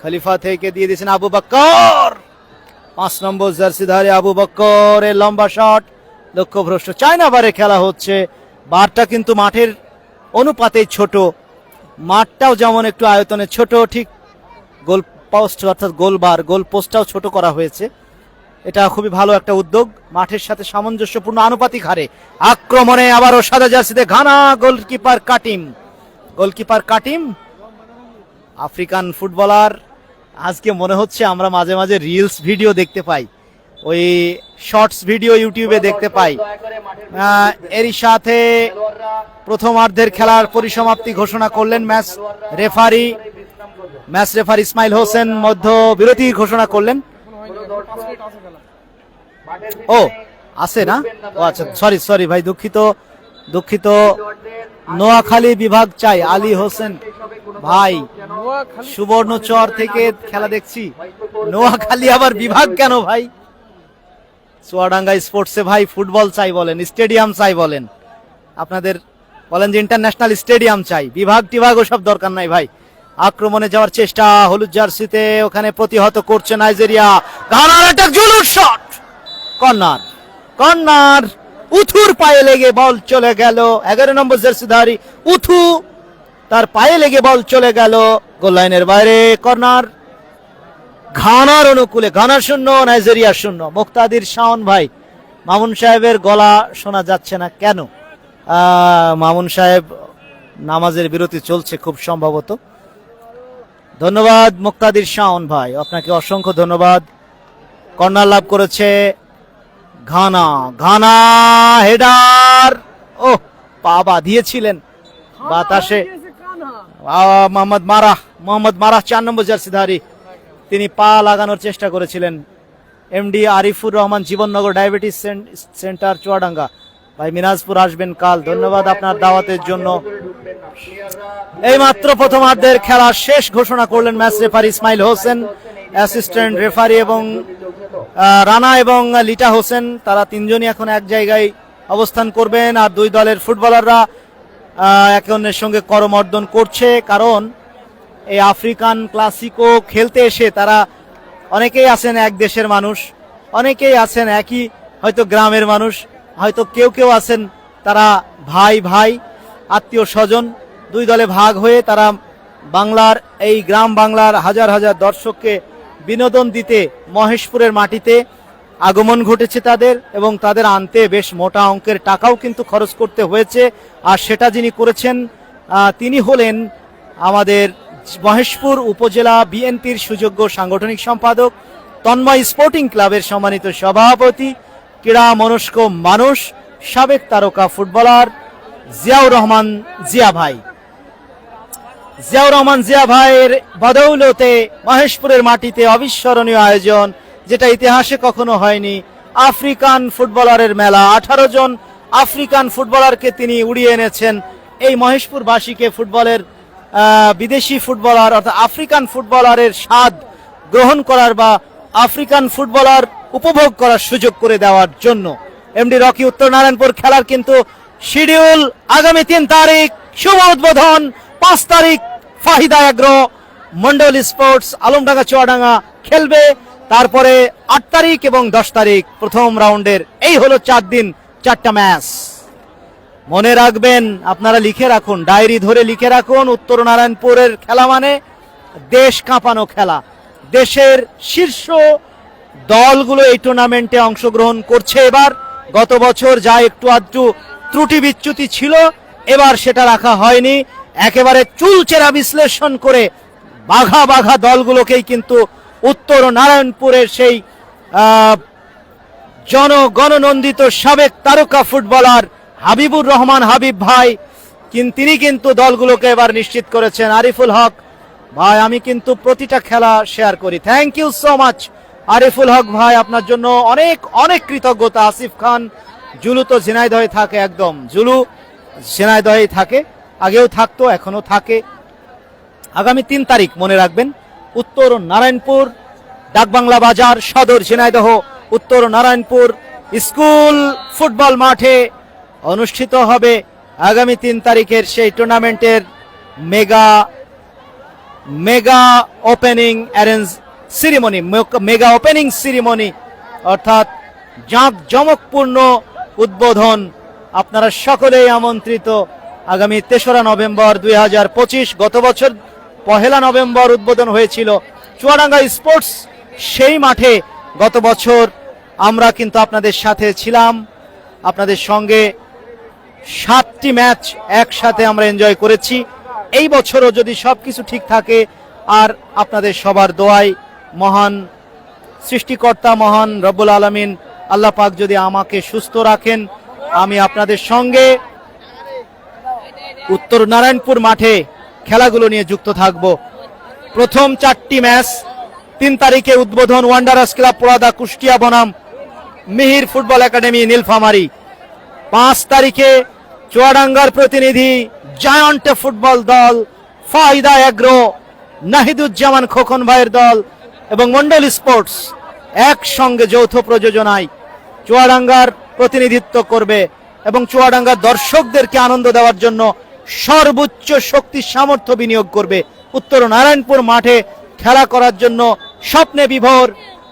খলিফা থেকে দিয়ে দিয়েছেন আবু বক্কর। 5 নম্বর জার্সিধারী আবু বক্করের লম্বা শট লক্ষ্যভ্রষ্ট। চায়না বারে খেলা হচ্ছে, বারটা কিন্তু মাঠের অনুপাতে ছোট, মাঠটাও যেমন একটু আয়তনে ছোট, ঠিক গোল পোস্ট অর্থাৎ গোল পোস্টটাও ছোট করা হয়েছে। এটা খুবই ভালো একটা উদ্যোগ, মাঠের সাথে সামঞ্জস্যপূর্ণ আনুপাতিক হারে। আক্রমণে আবারও সাদা জার্সিতে ঘানা, গোলকিপার কাটিম আফ্রিকান ফুটবলার। আজকে মনে হচ্ছে আমরা মাঝে মাঝে রিলস ভিডিও দেখতে পাই, ওই শর্টস ভিডিও ইউটিউবে দেখতে পাই। এরই সাথে প্রথমার্ধের খেলার পরিসমাপ্তি ঘোষণা করলেন ম্যাচ রেফারি ইসমাইল হোসেন। মধ্য বিরতি ঘোষণা করলেন। ও আছে না? ও আচ্ছা, সরি ভাই, দুঃখিত। নোয়াখালী বিভাগ চাই, আলী হোসেন ভাই সুবর্ণচর থেকে খেলা দেখছি। নোয়াখালী আবার বিভাগ কেন ভাই? চুয়াডাঙ্গা স্পোর্টসে ভাই ফুটবল চাই বলেন, স্টেডিয়াম চাই বলেন, আপনাদের বলেন যে ইন্টারন্যাশনাল স্টেডিয়াম চাই, বিভাগ ওসব দরকার নাই ভাই। আক্রমণে যাওয়ার চেষ্টা হলুদ জার্সিতে, ওখানে প্রতিহত করছে নাইজেরিয়া। ঘানার একটা জুলুর শট, কর্নার, উথুর পায়ে লেগে বল চলে গেল। 11 নম্বর জার্সিধারী উথু, তার পায়ে লেগে বল চলে গেল গোল লাইনের বাইরে। কর্নার ঘানার অনুকূলে, ঘানা 0 নাইজেরিয়া 0। মুক্তাদির শাওন ভাই, মামুন সাহেবের গলা শোনা যাচ্ছে না কেন? মামুন সাহেব নামাজের বিরতি চলছে খুব সম্ভবত। ধন্যবাদ মুক্তাদির শাওন ভাই, আপনাকে অসংখ্য ধন্যবাদ। কর্নার লাভ করেছে ঘানা, হেডার, ও পা বাঁধিয়েছিলেন বাতাসে মোহাম্মদ মারাহ 4 নম্বর জার্সিধারী, তিনি পা লাগানোর চেষ্টা করেছিলেন। MD Arifur Rahman, Jibannagar diabetes centre Chuadanga ভাই, মিনাজপুর আসবেন কাল, ধন্যবাদ আপনার দাওয়াতের জন্য। এই মাত্র প্রথমার্ধের খেলা শেষ ঘোষণা করলেন match referee Ismail Hossain, assistant referee এবং রানা এবং লিটা হোসেন, তারা তিনজনই এখন এক জায়গায় অবস্থান করবেন। আর দুই দলের ফুটবলাররা একে অন্যের সঙ্গে করমর্দন করছে, কারণ এই আফ্রিকান ক্লাসিকো খেলতে এসে তারা অনেকেই আছেন এক দেশের মানুষ, অনেকেই আছেন একই হয়তো গ্রামের মানুষ, হয়তো কেউ আছেন তারা ভাই আত্মীয় স্বজন। দুই দলে ভাগ হয়ে তারা বাংলার এই গ্রাম বাংলার হাজার হাজার দর্শককে বিনোদন দিতে মহেশপুরের মাটিতে আগমন ঘটেছে তাদের, এবং তাদের আনতে বেশ মোটা অঙ্কের টাকাও কিন্তু খরচ করতে হয়েছে। আর সেটা যিনি করেছেন তিনি হলেন আমাদের মহেশপুর উপজেলা বিএনপির সুযোগ্য সাংগঠনিক সম্পাদক, তন্ময় স্পোর্টিং ক্লাবের সম্মানিত সভাপতি, ক্রীড়া মনস্ক মানুষ, সাবেক তারকা ফুটবলার জিয়াউর রহমান জিয়া ভাইয়ের বদৌলতে মহেশপুরের মাটিতে অবিস্মরণীয় আয়োজন, যেটা ইতিহাসে কখনো হয়নি। আফ্রিকান ফুটবলারের মেলা, 18 জন আফ্রিকান ফুটবলারকে তিনি উড়িয়ে এনেছেন। এই মহেশপুরবাসীকে ফুটবলের বিদেশি ফুটবলার অর্থাৎ আফ্রিকান ফুটবলারের স্বাদ গ্রহণ করার বা আফ্রিকান ফুটবলার উপভোগ করার সুযোগ করে দেওয়ার জন্য। এমডি রকি, উত্তর নারায়ণপুর, খেলার কিন্তু শিডিউল আগামী 3 তারিখ শুভ উদ্বোধন, 5 তারিখ ফাহিদা এগ্রো মন্ডল স্পোর্টস আলমডাঙ্গা চুয়াডাঙ্গা খেলবে, তারপরে 8 তারিখ এবং 10 তারিখ প্রথম রাউন্ডের। এই হলো 4 দিন 4টা ম্যাচ। মনে রাখবেন, আপনারা লিখে রাখুন, ডায়েরি ধরে লিখে রাখুন, উত্তর নারায়ণপুরের খেলা মানে দেশ কাঁপানো খেলা। দেশের শীর্ষ দলগুলো এই টুর্নামেন্টে অংশগ্রহণ করছে এবার। গত বছর যা একটু আধটু ত্রুটি বিচ্যুতি ছিল, এবার সেটা রাখা হয়নি। একেবারে চুলচেরা বিশ্লেষণ করে বাঘা বাঘা দলগুলোকেই কিন্তু উত্তর নারায়ণপুরের সেই জনগণনন্দিত সাবেক তারকা ফুটবলার হাবিবুর রহমান হাবিব ভাই তিনি কিন্তু দলগুলোকে এবার নিশ্চিত করেছেন। আরিফুল হক ভাই, আমি কিন্তু প্রতিটা খেলা শেয়ার করি। Thank you so much Ariful Haque ভাই, আপনার জন্য অনেক অনেক কৃতজ্ঞতা। আসিফ খান, জুলু তো ঝিনাইদহে থাকে, একদম জুলু ঝিনাইদহেই থাকে, আগেও থাকতো, এখনো থাকে। আগামী 3 তারিখ মনে রাখবেন, উত্তর নারায়ণপুর ডাকবাংলা বাজার সদর ঝিনাইদহ উত্তর নারায়ণপুর স্কুল ফুটবল মাঠে অনুষ্ঠিত হবে আগামী 3 তারিখের সেই টুর্নামেন্টের mega opening arrange ceremony, mega opening ceremony, অর্থাৎ জাঁকজমকপূর্ণ উদ্বোধন। আপনারা সকলেই আমন্ত্রিত। আগামী 3রা নভেম্বর 2025, গত বছর 1 নভেম্বর উদ্বোধন হয়েছিল চুয়াডাঙ্গা স্পোর্টস সেই মাঠে। গত বছর আমরা কিন্তু আপনাদের সাথে ছিলাম, আপনাদের সঙ্গে 7টি ম্যাচ একসাথে আমরা এনজয় করেছি। এই বছরও যদি সবকিছু ঠিক থাকে আর আপনাদের সবার দোয়ায়, মহান সৃষ্টিকর্তা মহান রব্বুল আলামিন আল্লাহ পাক যদি আমাকে সুস্থ রাখেন, আমি আপনাদের সঙ্গে উত্তর নারায়ণপুর মাঠে খেলাগুলো নিয়ে যুক্ত থাকব। প্রথম 4টি ম্যাচ 3 তারিখে উদ্বোধন, ওয়ান্ডারার্স ক্লাব পোড়াদা কুষ্টিয়া বনাম মিহির ফুটবল একাডেমি নীলফামারী। 5 তারিখে চুয়াডাঙ্গার প্রতিনিধি জায়ান্ট ফুটবল দল ফাহিদা এগ্রো নাহিদুজ্জামান খোকন ভাইয়ের দল এবং মন্ডল স্পোর্টস একসঙ্গে যৌথ প্রযোজনায় চুয়াডাঙ্গার প্রতিনিধিত্ব করবে এবং চুয়াডাঙ্গার দর্শকদেরকে আনন্দ দেওয়ার জন্য সর্বোচ্চ শক্তি সামর্থ্য বিনিয়োগ করবে। উত্তর নারায়ণপুর মাঠে খেলা করার জন্য স্বপ্নে বিভোর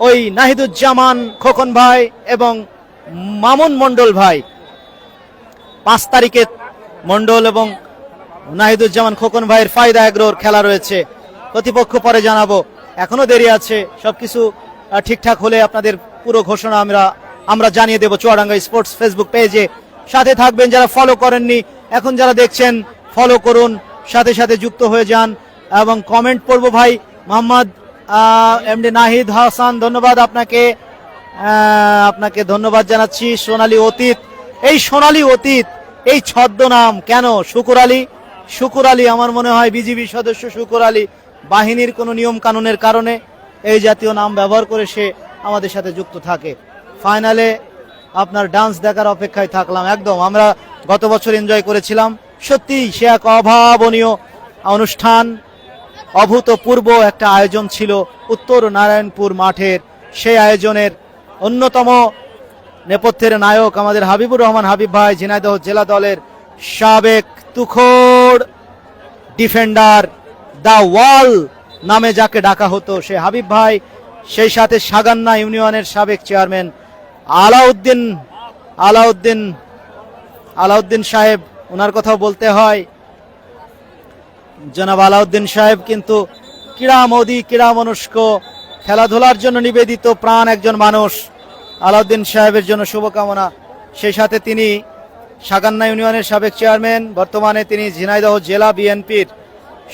ওই নাহিদুজ্জামান খোকন ভাই এবং মামুন মন্ডল ভাই। 5 তারিখে মন্ডল এবং নাহিদুজ্জামান খোকন ভাইয়ের ফাহিদা এগ্রোর খেলা রয়েছে। প্রতিপক্ষ পরে জানাবো, এখনো দেরি আছে। সবকিছু ঠিকঠাক হলে আপনাদের পুরো ঘোষণা আমরা জানিয়ে দেব চুয়াডাঙ্গা স্পোর্টস ফেসবুক পেজে। সাথে থাকবেন, যারা ফলো করেননি এখন যারা দেখছেন ফলো করুন, সাথে সাথে যুক্ত হয়ে যান এবং কমেন্ট পড়ব। ভাই মোহাম্মদ এমডি নাহিদ হাসান, ধন্যবাদ আপনাকে ধন্যবাদ জানাচ্ছি। সোনালী অতীত, এই সোনালী অতীত এই ছদ্মনাম কেন? শুকুর আলী আমার মনে হয় বিজিবি সদস্য শুকুর আলী বাহিনীর কোনো নিয়ম কানুনের কারণে এই জাতীয় নাম ব্যবহার করে সে আমাদের সাথে যুক্ত থাকে। ফাইনালে আপনার ডান্স দেখার অপেক্ষায় থাকলাম। একদম আমরা গত বছর এনজয় করেছিলাম, সত্যি সে এক অভাবনীয় অনুষ্ঠান, অভূতপূর্ব একটা আয়োজন ছিল উত্তর নারায়ণপুর মাঠের। সেই আয়োজনের অন্যতম নেপথ্যের নায়ক আমাদের হাবিবুর রহমান হাবিব ভাই, ঝিনাইদহ জেলা দলের সাবেক তুখোড় ডিফেন্ডার, দা ওয়াল নামে যাকে ডাকা হতো সে হাবিব ভাই, সেই সাথে সাগান্না ইউনিয়নের সাবেক চেয়ারম্যান আলাউদ্দিন সাহেব, ওনার কথাও বলতে হয়। জনাব আলাউদ্দিন সাহেব কিন্তু ক্রীড়া মনস্ক, খেলাধুলার জন্য নিবেদিত প্রাণ একজন মানুষ। আলাউদ্দিন সাহেবের জন্য শুভকামনা। সেই সাথে তিনি সাগান্না ইউনিয়নের সাবেক চেয়ারম্যান, বর্তমানে তিনি ঝিনাইদহ জেলা বিএনপির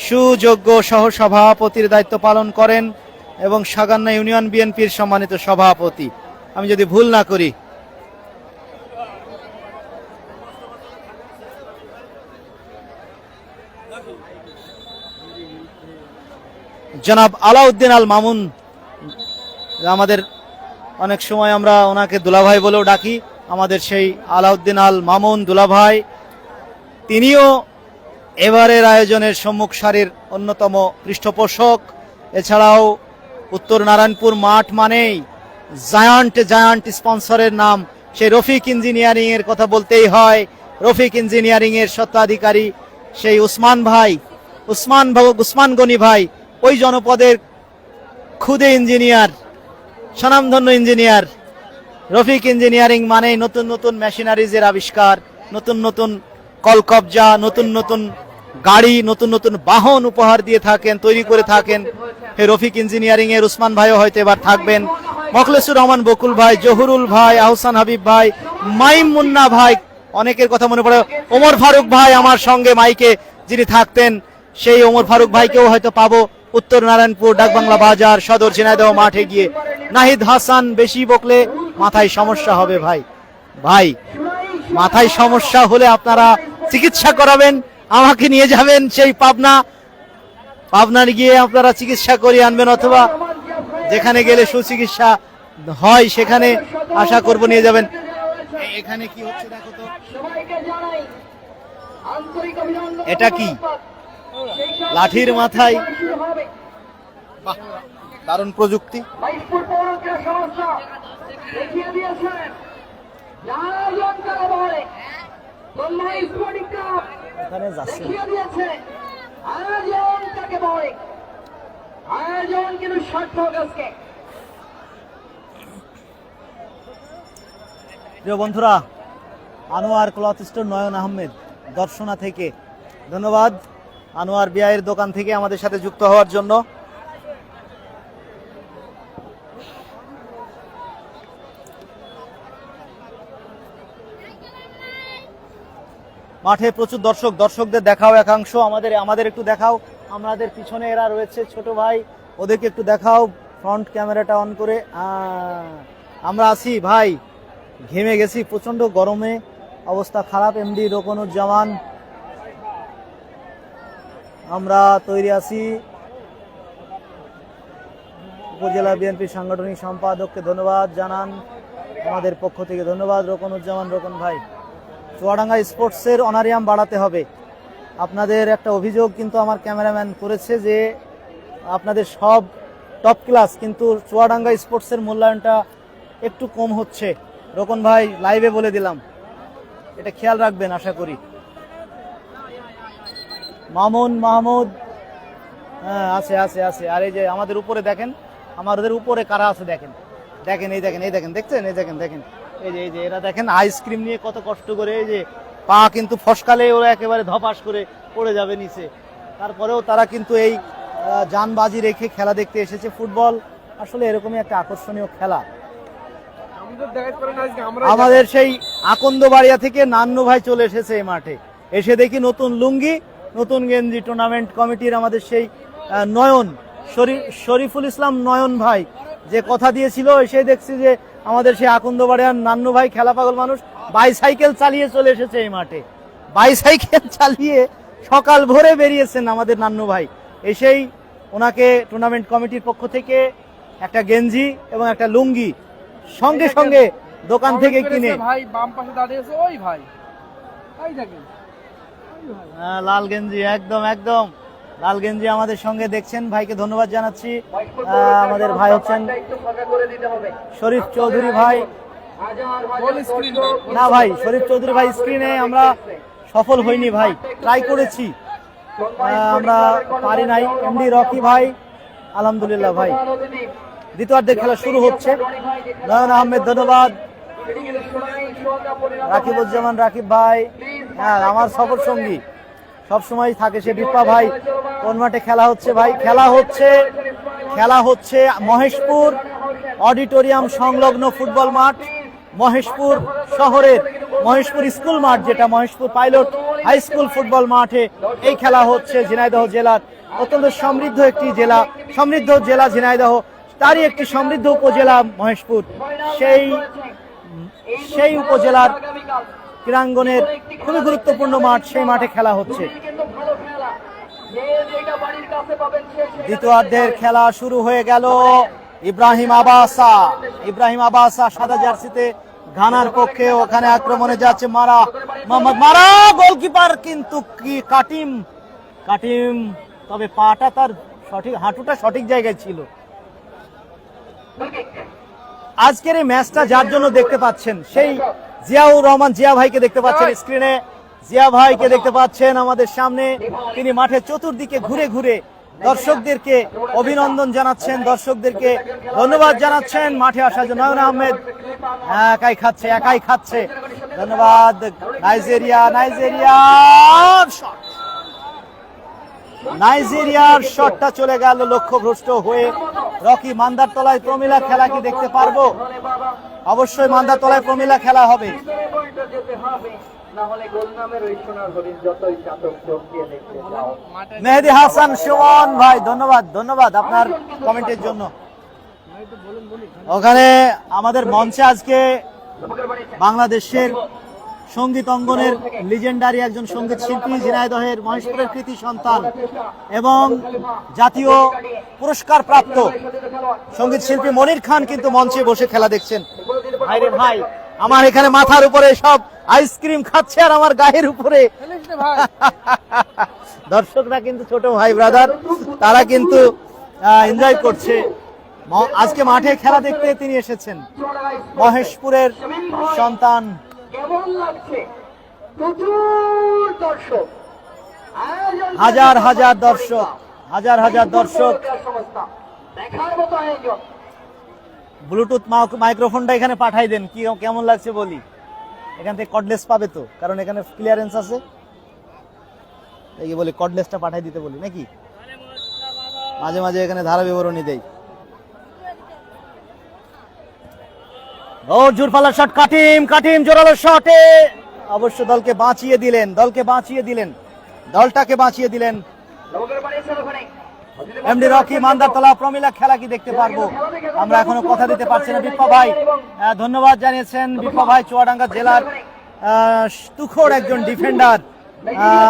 সুযোগ্য সহসভাপতির দায়িত্ব পালন করেন এবং সাগান্না ইউনিয়ন বিএনপির সম্মানিত সভাপতি, আমি যদি ভুল না করি। জনাব আলাউদ্দিন আল মামুন, আমাদের অনেক সময় আমরা ওনাকে দুলাভাই বলেও ডাকি, আমাদের সেই আলাউদ্দিন আল মামুন দুলাভাই, তিনিও এবারের আয়োজনের সম্মুখ সারির অন্যতম পৃষ্ঠপোষক। এছাড়াও উত্তর নারায়ণপুর মাঠ মানেই জায়ান্ট স্পন্সরের নাম সেই রফিক ইঞ্জিনিয়ারিং এর কথা বলতেই হয়। রফিক ইঞ্জিনিয়ারিং এর স্বত্বাধিকারী সেই উসমান গনি ভাই, ওই জনপদের খুদে ইঞ্জিনিয়ার, স্বনামধন্য ইঞ্জিনিয়ার। রফিক ইঞ্জিনিয়ারিং মানে নতুন নতুন মেশিনারিজের আবিষ্কার, নতুন নতুন কলকবজা, নতুন নতুন গাড়ি, নতুন নতুন বাহন উপহার দিয়ে থাকেন, তৈরি করে থাকেন। রফিক ইঞ্জিনিয়ারিং এর উসমান ভাইও হয়তো এবার থাকবেন, মখলেসুর রহমান বকুল ভাই, জহুরুল ভাই, আহসান হাবিব ভাই, মাইম মুন্না ভাই, অনেকের কথা মনে পড়ে, ওমর ফারুক ভাই আমার সঙ্গে মাইকে যিনি থাকতেন, সেই ওমর ফারুক ভাইকেও হয়তো পাবো উত্তর নারায়ণপুর ডাকবাংলা বাজার সদর ঝিনাইদহ মাঠে গিয়ে। নাহিদ হাসান, বেশি বকলে মাথায় সমস্যা হবে ভাই, ভাই মাথায় সমস্যা হলে আপনারা চিকিৎসা করাবেন, আমাকে নিয়ে যাবেন সেই পাবনার গিয়ে আপনারা চিকিৎসা করিয়ে আনবেন, অথবা যেখানে গেলে সুচিকিৎসা হয় সেখানে আশা করব নিয়ে যাবেন। এখানে কি হচ্ছে দেখো তো, এটা কি লাঠির মাথায়, বাহ দারুণ প্রযুক্তি। এখানে যাচ্ছে প্রিয় বন্ধুরা, আনোয়ার ক্লথ স্টোর নয়ন আহমেদ দর্শনা থেকে ধন্যবাদ, আনোয়ার বিয়ায়ের দোকান থেকে আমাদের সাথে যুক্ত হওয়ার জন্য। মাঠে প্রচুর দর্শকদের দেখাও একাংশ, আমাদের একটু দেখাও, আমাদের পিছনে এরা রয়েছে ছোট ভাই, ওদেরকে একটু দেখাও, ফ্রন্ট ক্যামেরাটা অন করে। আমরা আছি ভাই, ঘেমে গেছি প্রচন্ড গরমে, অবস্থা খারাপ। এমডি রোকনুজ্জামান, আমরা তৈরি আছি। উপজেলা বিএনপি সাংগঠনিক সম্পাদককে ধন্যবাদ জানান আমাদের পক্ষ থেকে, ধন্যবাদ রোকনুজ্জামান রোকন ভাই। চুয়াডাঙ্গা স্পোর্টসের অনারিয়াম বাড়াতে হবে। আপনাদের একটা অভিযোগ কিন্তু আমার ক্যামেরাম্যান করেছে যে আপনাদের সব টপ ক্লাস, কিন্তু চুয়াডাঙ্গা স্পোর্টসের মূল্যায়নটা একটু কম হচ্ছে। রোকন ভাই লাইভে বলে দিলাম, এটা খেয়াল রাখবেন আশা করি। মামুন মাহমুদ, হ্যাঁ আছে আছে আছে। আর এই যে আমাদের উপরে দেখেন, আমাদের উপরে কারা আছে দেখেন, এই দেখেন দেখছেন, দেখেন এই যে এরা দেখেন আইসক্রিম নিয়ে কত কষ্ট করে, এই যে পা কিন্তু ফসকালে ওরা একেবারে ধপাস করে পড়ে যাবে নিচে, তারপরেও তারা কিন্তু এই জানবাজি রেখে খেলা দেখতে এসেছে। ফুটবল আসলে এরকমই একটা আকর্ষণীয় খেলা। আমাদের সেই আকন্দবাড়িয়া থেকে নান্নু ভাই চলে এসেছে এই মাঠে, এসে দেখি নতুন লুঙ্গি নতুন গেঞ্জি। টুর্নামেন্ট কমিটির আমাদের সেই নয়ন শরীফুল ইসলাম নয়ন ভাই যে কথা দিয়েছিল, এসে দেখছি যে আমাদের সেই আকন্দবাড়িয়ার নান্নু ভাই, খেলা পাগল মানুষ, বাইসাইকেল চালিয়ে চলে এসেছে এই মাঠে। বাইসাইকেল চালিয়ে সকাল ভোরে বেরিয়েছেন আমাদের নান্নু ভাই, এসেই ওনাকে টুর্নামেন্ট কমিটির পক্ষ থেকে একটা গেঞ্জি এবং একটা লুঙ্গি সঙ্গে সঙ্গে দোকান থেকে কিনে। ভাই বাম পাশে দাঁড়িয়েছে ওই ভাই, এই দেখেন লাল গেঞ্জি, একদম লাল গেঞ্জি আমাদের সঙ্গে দেখছেন, ভাইকে ধন্যবাদ জানাচ্ছি। আমাদের ভাই হচ্ছেন শরীফ চৌধুরী ভাই। না ভাই, শরীফ চৌধুরী ভাই স্ক্রিনে আমরা সফল হইনি ভাই, ট্রাই করেছি, আমরা পারি নাই। এমডি রকি ভাই, আলহামদুলিল্লাহ ভাই। দ্বিতীয়ার্ধের খেলা শুরু হচ্ছে। নয়ন আহমেদ ধন্যবাদ, রাকিবুজ্জামান রাকিব ভাই, হ্যাঁ আমার সফর সঙ্গী সবসময় থাকে সে বিপ্পা ভাই। কোন মাঠে খেলা হচ্ছে ভাই? খেলা হচ্ছে মহেশপুর অডিটোরিয়াম সংলগ্ন ফুটবল মাঠ, মহেশপুর শহরের মহেশপুর স্কুল মাঠ, যেটা Maheshpur pilot high school football মাঠে এই খেলা হচ্ছে। ঝিনাইদহ জেলার অত্যন্ত সমৃদ্ধ একটি জেলা, সমৃদ্ধ জেলা ঝিনাইদহ, তারই একটি সমৃদ্ধ উপজেলা মহেশপুর। সেই উপজেলার ক্রীড়াঙ্গনের খুবই গুরুত্বপূর্ণ মাঠ, সেই মাঠে খেলা হচ্ছে। দ্বিতীয়ার্ধের খেলা শুরু হয়ে গেল। ইব্রাহিম আবাসা সাদা জার্সিতে ঘানার পক্ষে, ওখানে আক্রমণে যাচ্ছে মোহাম্মদ মারা, গোলকিপার কিন্তু কি কাটিম, তবে পাটা তার সঠিক, হাঁটুটা সঠিক জায়গায় ছিল। আজকের এই ম্যাচটা যার জন্য দেখতে পাচ্ছেন, সেই জিয়াউর রহমান জিয়া ভাইকে দেখতে পাচ্ছেন স্ক্রিনে, জিয়া ভাইকে দেখতে পাচ্ছেন আমাদের সামনে। তিনি মাঠের চতুর্দিকে ঘুরে ঘুরে দর্শকদেরকে অভিনন্দন জানাচ্ছেন, দর্শকদেরকে ধন্যবাদ জানাচ্ছেন মাঠে আসার জন্য। নয়ন আহমেদ একাই খাচ্ছে। ধন্যবাদ। নাইজেরিয়ার শটটা চলে গেল লক্ষ্যভ্রষ্ট হয়ে। রকি, মান্দারতলায় প্রমিলা খেলা কি দেখতে পারবো? অবশ্যই মান্দারতলায় প্রমিলা খেলা হবে। মেহেদি হাসান সুমন ভাই, ধন্যবাদ আপনার কমেন্টের জন্য। ওখানে আমাদের মঞ্চে আজকে বাংলাদেশের সঙ্গীত অঙ্গনের লিজেন্ডারি একজন সঙ্গীত শিল্পী, ঝিনাইদহের মহেশপুরের কৃতি সন্তান এবং জাতীয় পুরস্কার প্রাপ্ত সঙ্গীত শিল্পী মনির খান কিন্তু মঞ্চে বসে খেলা দেখছেন। ভাইরে ভাই, আমার এখানে মাথার উপরে সব আইসক্রিম খাচ্ছে আর আমার গায়ের উপরে দর্শকরা কিন্তু ছোট ভাই ব্রাদার, তারা কিন্তু এনজয় করছে। আজকে মাঠে খেলা দেখতে তিনি এসেছেন, মহেশপুরের সন্তান। হাজার দর্শক। ব্লুটুথ মাইক্রোফোনটা এখানে পাঠাই দেন, কি কেমন লাগছে বলি। এখান থেকে কর্ডলেস পাবে তো, কারণ এখানে ক্লিয়ারেন্স আছে। এই বলি কর্ডলেসটা পাঠাই দিতে বলি নাকি, মাঝে মাঝে এখানে ধারা বিবরণী দেই। ও জোরপালার শট, কাটিম জোরালো শটে অবশ্য দলকে বাঁচিয়ে দিলেন, দলটাকে বাঁচিয়ে দিলেন। এমডি রকি, মান্দারতলা প্রমিলা খেলা কি দেখতে পারবো? আমরা এখনো কথা দিতে পারছি না। বিপ্পা ভাই ধন্যবাদ জানিয়েছেন। বিপ্পা ভাই চুয়াডাঙ্গা জেলার তুখোড় একজন ডিফেন্ডার,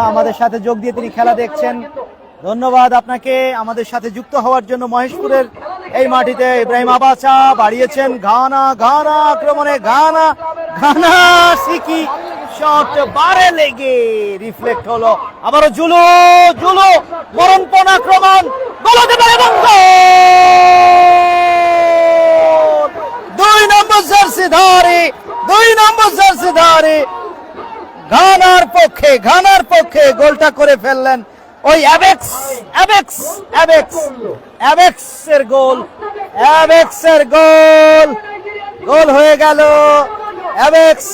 আমাদের সাথে যোগ দিয়ে তিনি খেলা দেখছেন। ধন্যবাদ আপনাকে আমাদের সাথে যুক্ত হওয়ার জন্য। মহেশপুরের এই মাটিতে ইব্রাহিম আবাসা বাড়িয়েছেন। ঘানা আক্রমণে ঘানা সিকি শট বারে লেগে রিফ্লেক্ট হলো। আবারও জুলু মরণপণ আক্রমণ, গোল হতে পারে এবং গোল! 2 নম্বর জার্সি ধারী ঘানার পক্ষে গোলটা করে ফেললেন ওই অ্যাবেক্সের গোল হয়ে গেল। অ্যাবেক্স,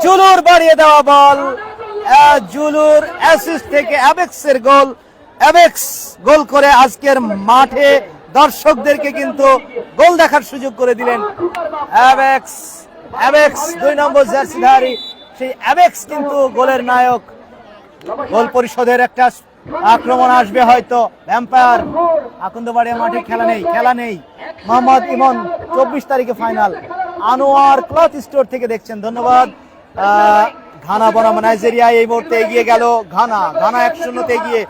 জুলুর বাড়িয়ে দেওয়া বল, জুলুর অ্যাসিস্ট থেকে অ্যাবেক্সের গোল। অ্যাবেক্স গোল করে আজকের মাঠে দর্শকদেরকে কিন্তু গোল দেখার সুযোগ করে দিলেন। অ্যাবেক্স 2 নম্বর জার্সিধারী, সেই অ্যাবেক্স কিন্তু গোলের নায়ক। গোল পরিশোধের একটা আক্রমণ আসবে হয়তো। ভ্যাম্পায়ার আকন্দবাড়িয়া মাঠে খেলা নেই। মোহাম্মদ ইমন 24 তারিখে ফাইনাল। আনোয়ার ক্লথ স্টোর থেকে দেখছেন, ধন্যবাদ। ঘানা বনাম নাইজেরিয়া এই মুহূর্তে এগিয়ে গেল ঘানা 1-0 এগিয়ে।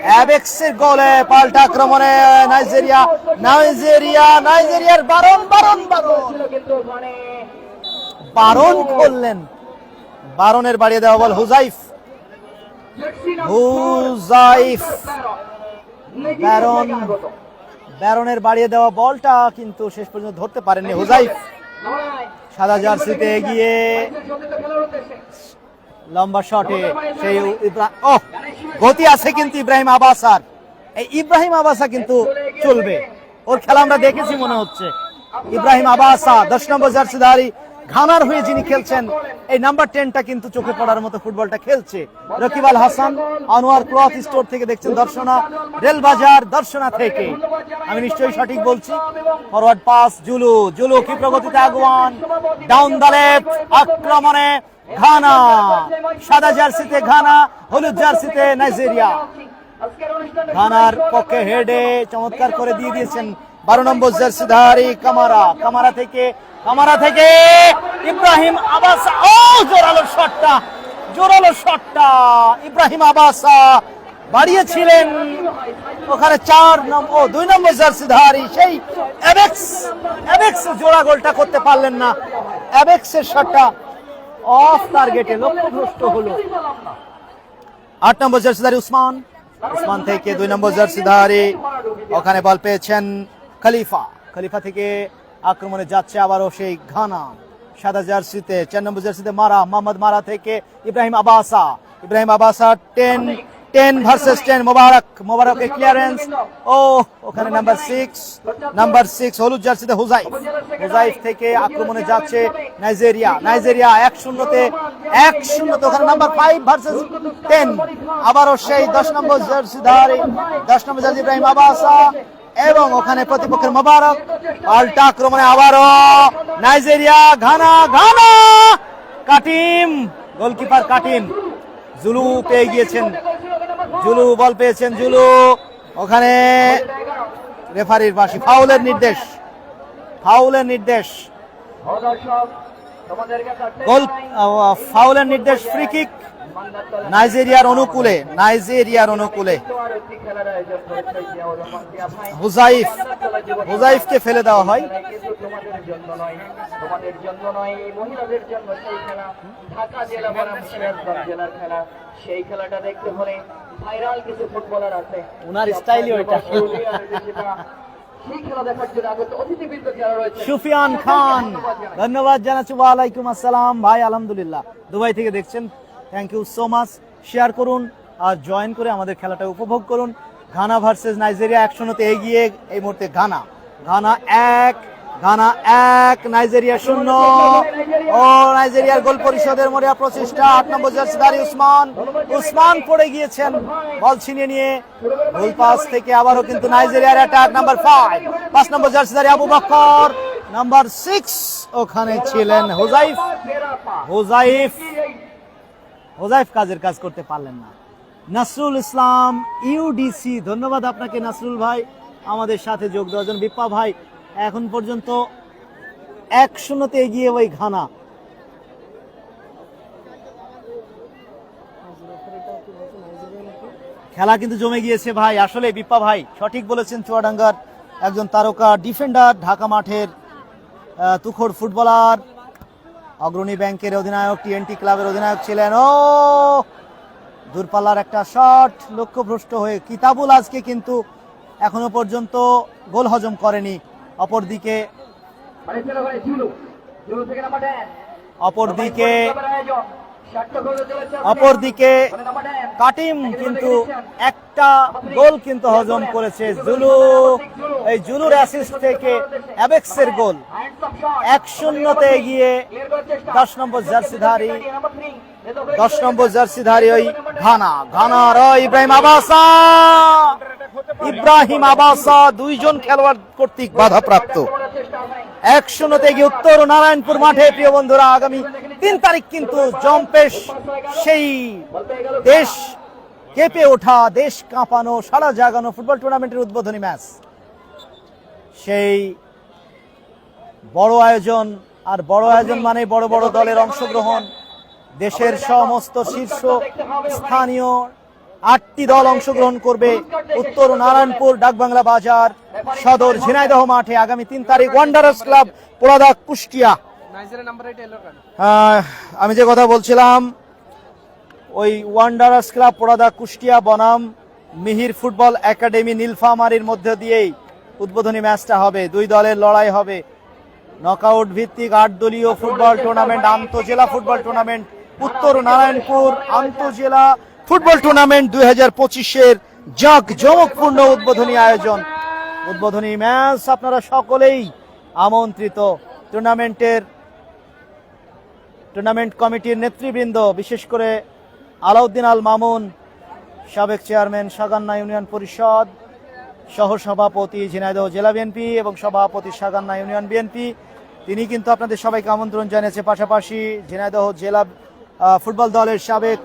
অ্যাবেক্সের গোলে পাল্টা আক্রমণে নাইজেরিয়ার বারণ করলেন। বারণের বাড়িয়ে দেওয়া বল হুজাইফ ব্যারনের বাড়িয়ে দেওয়া বলটা কিন্তু শেষ পর্যন্ত ধরতে পারেননি হুজাইফ। সাদা জার্সিতে এগিয়ে লম্বা শটে সেই গতি আছে কিন্তু ইব্রাহিম আবাসার। এই ইব্রাহিম আবাসা কিন্তু চলবে, ওর খেলা আমরা দেখেছি মনে হচ্ছে। ইব্রাহিম আবাসা 10 নম্বর জার্সিধারী, ঘানার হয়ে যিনি খেলছেন, এই নাম্বার 10টা কিন্তু চোখে পড়ার মতো ফুটবলটা খেলছে। রকিব আল হাসান, আনোয়ার ক্লথ স্টোর থেকে দেখছেন, রেলবাজার দর্শনা থেকে, আমি নিশ্চয়ই সঠিক বলছি। ফরওয়ার্ড পাস জুলু কি প্রগতিতে আগুয়ান, ডাউন দ্য লেফট আক্রমণে ঘানা। সাদা জার্সিতে ঘানা, হলুদ জার্সিতে নাইজেরিয়া। ঘানার পক্ষে হেডে চমৎকার করে দিয়ে দিয়েছেন 12 নম্বর জার্সিধারী কামারা থেকে ইব্রাহিম আবাসা। জোরালো শটটা ইব্রাহিম আবাসা বাড়িয়েছিলেন ওখানে 2 নম্বর জার্সিধারী সেই অ্যাবেক্স জোড়া গোলটা করতে পারলেন না। অ্যাবেক্সের শটটা অফ টার্গেটে লক্ষ্যভ্রষ্ট হলো। 8 নম্বর জার্সিধারী উসমান থেকে 2 নম্বর জার্সিধারী, ওখানে বল পেয়েছেন খলিফা থেকে আক্রমণে যাচ্ছে আবারও সেই ঘানা। সাদা জার্সিতে 4 নম্বর জার্সিতে মারা, মোহাম্মদ মারা থেকে ইব্রাহিম আবাসা, 10 ভার্সেস 10, মোবারকের ক্লিয়ারেন্স। ও ওখানে নাম্বার 6 হলুদ জার্সিতে হুজাইফ থেকে আক্রমণে যাচ্ছে নাইজেরিয়া 1-0-তে ওখানে নাম্বার 5 ভার্সেস 10, আবারও সেই 10 নম্বর জার্সি ইব্রাহিম আবাসা এবং ওখানে প্রতিপক্ষের মোবারক। পাল্টা আক্রমণে আবারও নাইজেরিয়া, ঘানা কাটিম, গোলকিপার কাটিম, জুলু পেয়ে গিয়েছেন, বল পেয়েছেন জুলু। ওখানে রেফারির বাঁশি, ফাউলের নির্দেশ, ফাউলের নির্দেশ, ফ্রি কিক নাইজেরিয়ার অনুকূলে। হুজাইফকে ফেলে দেওয়া হয়। সেই খেলাটা দেখতে হলে ভাইরাল কিছু ফুটবলার আছে, ওনার স্টাইলই ওইটা। সেই খেলা দেখার জন্য আগত অতিথিবৃন্দ যারা রয়েছে, সুফিয়ান খান, ধন্যবাদ জানাচ্ছি। ওয়ালাইকুম আসসালাম ভাই, আলহামদুলিল্লাহ, দুবাই থেকে দেখছেন, thank you so much. Share করুন আর জয়েন করে আমাদের খেলাটা উপভোগ করুন। ঘানা ভার্সেস নাইজেরিয়া 1-0-তে এগিয়ে এই মুহূর্তে ঘানা 1 নাইজেরিয়া 0। ও নাইজেরিয়ার গোল পরিশোধের মরিয়া প্রচেষ্টা, 8 নম্বর জার্সিধারী উসমান পড়ে গিয়েছেন, বল ছিনিয়ে নিয়ে গোল পাস থেকে আবারও কিন্তু নাইজেরিয়ার অ্যাটাক। নাম্বার 5 নম্বর জার্সিধারী আবু বকর, নাম্বার 6 ওখানে ছিলেন হুজাইফ কাজের কাজ করতে পারলেন না। নাসরুল ইসলাম ইউডিসি, ধন্যবাদ আপনাকে নাসরুল ভাই আমাদের সাথে যোগ দেওয়ার জন্য। বিপ্পা ভাই, এখন পর্যন্ত 1-0-তে এগিয়ে ওই ঘানা। খেলা কিন্তু জমে গিয়েছে ভাই, আসলে বিপ্পা ভাই সঠিক বলেছেন। চুয়াডাঙ্গার একজন তারকা ডিফেন্ডার, ঢাকা মাঠের তুখোড় ফুটবলার, অগ্রণী ব্যাংকের অধিনায়ক, টিএনটি ক্লাবের অধিনায়ক ছিলেন। ও দূরপাল্লার একটা শট, লক্ষ্যভ্রষ্ট হয়ে কিতাবুল আজকে কিন্তু এখনো পর্যন্ত গোল হজম করেনি। অপরদিকে কাটিম কিন্তু একটা গোল কিন্তু হজম করেছে। জুলুর অ্যাসিস্ট থেকে অ্যাবেক্সের গোল। 1-0-তে এগিয়ে 10 নম্বর জার্সিধারী ওই ঘানার ইব্রাহিম আবাসা 2জন খেলোয়াড় কর্তৃক বাধাপ্রাপ্ত। 1-0-তে গিয়ে উত্তর নারায়ণপুর মাঠে প্রিয় বন্ধুরা আগামী 3 তারিখ কিন্তু জম্পেশ, সেই দেশ কেঁপে ওঠা, দেশ কাঁপানো, সারা জাগানো ফুটবল টুর্নামেন্টের উদ্বোধনী ম্যাচ। সেই বড় আয়োজন, আর বড় আয়োজন মানে বড় বড় দলের অংশগ্রহণ। দেশের সমস্ত শীর্ষ স্থানীয় 8টি দল অংশগ্রহণ করবে উত্তর নারায়ণপুর ডাকবাংলা বাজার সদর ঝিনাইদহ মাঠে আগামী 3 তারিখ। Wanderers club Poradah Kushtia. আমি যে কথা বলছিলাম, ওই ওয়ান্ডারার্স ক্লাব পোড়াদা কুষ্টিয়া বনাম মিহির ফুটবল একাডেমি নীলফামারীর মধ্যে দিয়েই উদ্বোধনী ম্যাচটা হবে। 2 দলের লড়াই হবে। নকআউট ভিত্তিক 8 দলীয় ফুটবল টুর্নামেন্ট, আন্তঃজেলা ফুটবল টুর্নামেন্ট, উত্তর নারায়ণপুর আন্তঃজেলা ফুটবল টুর্নামেন্ট 2025-এর জাঁকজমকপূর্ণ উদ্বোধনী আয়োজন, উদ্বোধনী ম্যাচ। আপনারা সকলেই আমন্ত্রিত। টুর্নামেন্ট কমিটির নেতৃবৃন্দ, বিশেষ করে আলাউদ্দিন আল মামুন, সাবেক চেয়ারম্যান সাগান্না ইউনিয়ন পরিষদ, সহসভাপতি ঝিনাইদহ জেলা বিএনপি এবং সভাপতি সাগান্না ইউনিয়ন বিএনপি, তিনি কিন্তু আপনাদের সবাইকে আমন্ত্রণ জানিয়েছে। পাশাপাশি ঝিনাইদহ জেলা ফুটবল দলের সাবেক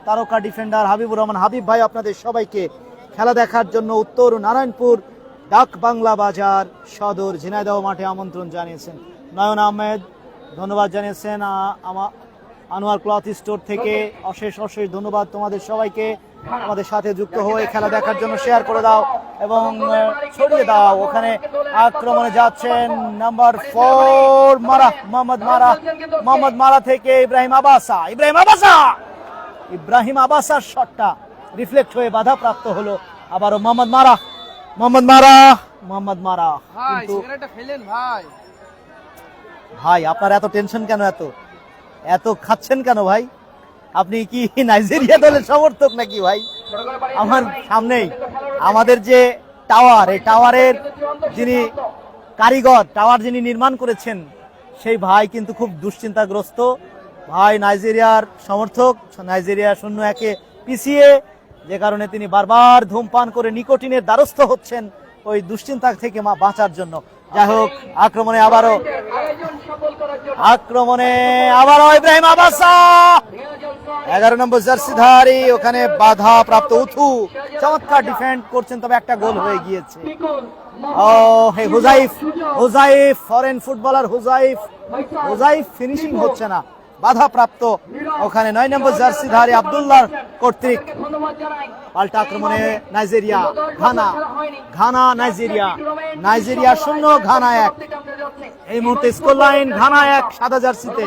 তারকা ডিফেন্ডার হাবিবুর রহমান হাবিব ভাই আপনাদের সবাইকে খেলা দেখার জন্য উত্তর নারায়ণপুর ডাক বাংলা বাজার সদর ঝিনাইদহ মাঠে আমন্ত্রণ জানিয়েছেন। নয়ন আহমেদ ধন্যবাদ জানিয়েছেন আনোয়ার ক্লথ স্টোর থেকে। অশেষ ধন্যবাদ তোমাদের সবাইকে আমাদের সাথে যুক্ত হয়ে খেলা দেখার জন্য। শেয়ার করে দাও এবং ছড়িয়ে দাও। ওখানে আক্রমণে যাচ্ছেন নাম্বার 4 মোহাম্মদ মারা থেকে ইব্রাহিম আবাসার শটটা রিফ্লেক্ট হয়ে বাধাপ্রাপ্ত হলো। আবারও মোহাম্মদ মারা কিন্তু ভাই আপনার এত টেনশন কেন, এত এত খাচ্ছেন কেন ভাই? আপনি কি নাইজেরিয়া দলের সমর্থক নাকি ভাই? আমার সামনেই আমাদের যে টাওয়ার, এই টাওয়ারের যিনি কারিগর, টাওয়ার যিনি নির্মাণ করেছেন, সেই ভাই কিন্তু খুব দুশ্চিন্তাগ্রস্ত। ভাই নাইজেরিয়ার সমর্থক, নাইজেরিয়া 0-1 পিছিয়ে, যে কারণে তিনি বারবার ধূমপান করে নিকোটিনের দ্বারস্থ হচ্ছেন ওই দুশ্চিন্তা থেকে বাঁচার জন্য। যাই হোক, আক্রমণে আবারও ইব্রাহিম আবাসা, 11 নম্বর জার্সিধারী, ওখানে বাধা প্রাপ্ত উথু চমৎকার ডিফেন্ড করছেন, তবে একটা গোল হয়ে গিয়েছে। ও হে Huzaif, foreign footballer Huzaif finishing হচ্ছে না, বাধা প্রাপ্ত ওখানে 9 নম্বর জার্সিধারী আব্দুল্লাহ কর্তৃক। পাল্টা আক্রমণে নাইজেরিয়া, ঘানা নাইজেরিয়া 0, ঘানা 1। এই মুহূর্তে স্কোর লাইন: ঘানা 1 সাদা জার্সিতে,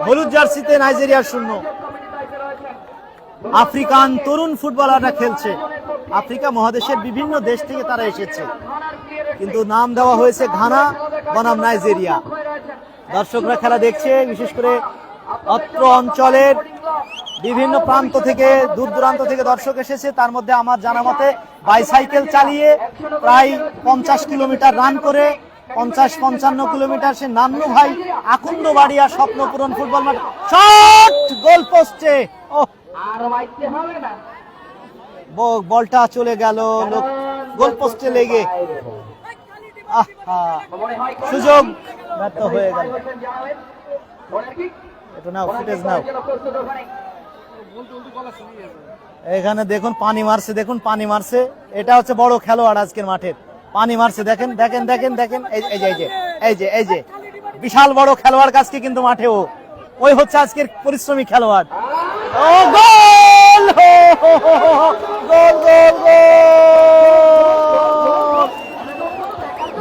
হলুদ জার্সিতে নাইজেরিয়া 0। আফ্রিকান তরুণ ফুটবলাররা খেলছে, আফ্রিকা মহাদেশের বিভিন্ন দেশ থেকে তারা এসেছে, কিন্তু নাম দেওয়া হয়েছে ঘানা বনাম নাইজেরিয়া। দর্শকরা খেলা দেখছে, বিশেষ করে অত্র অঞ্চলের বিভিন্ন প্রান্ত থেকে, দূর দূরান্ত থেকে দর্শক এসেছে। তার মধ্যে আমার জানা মতে বাইসাইকেল চালিয়ে প্রায় 50 কিলোমিটার রান করে 50-55 কিলোমিটার সে নান্নু ভাই আকুন্দবাড়িয়া স্বপ্নপূরণ ফুটবল মাঠ, শট গোল পোস্টে। ও বলটা চলে গেল গোল পোস্টে লেগে, সুযোগ ব্যর্থ হয়ে গেল। এটা নাও, ফুটেজ নাও। এখানে দেখুন পানি মারছে, এটা হচ্ছে বড় খেলোয়াড় আজকের মাঠের, পানি মারছে, দেখেন। এই যে বিশাল বড় খেলোয়াড় আজকে কিন্তু মাঠে, ওই হচ্ছে আজকের পরিশ্রমী খেলোয়াড়। ও গোল!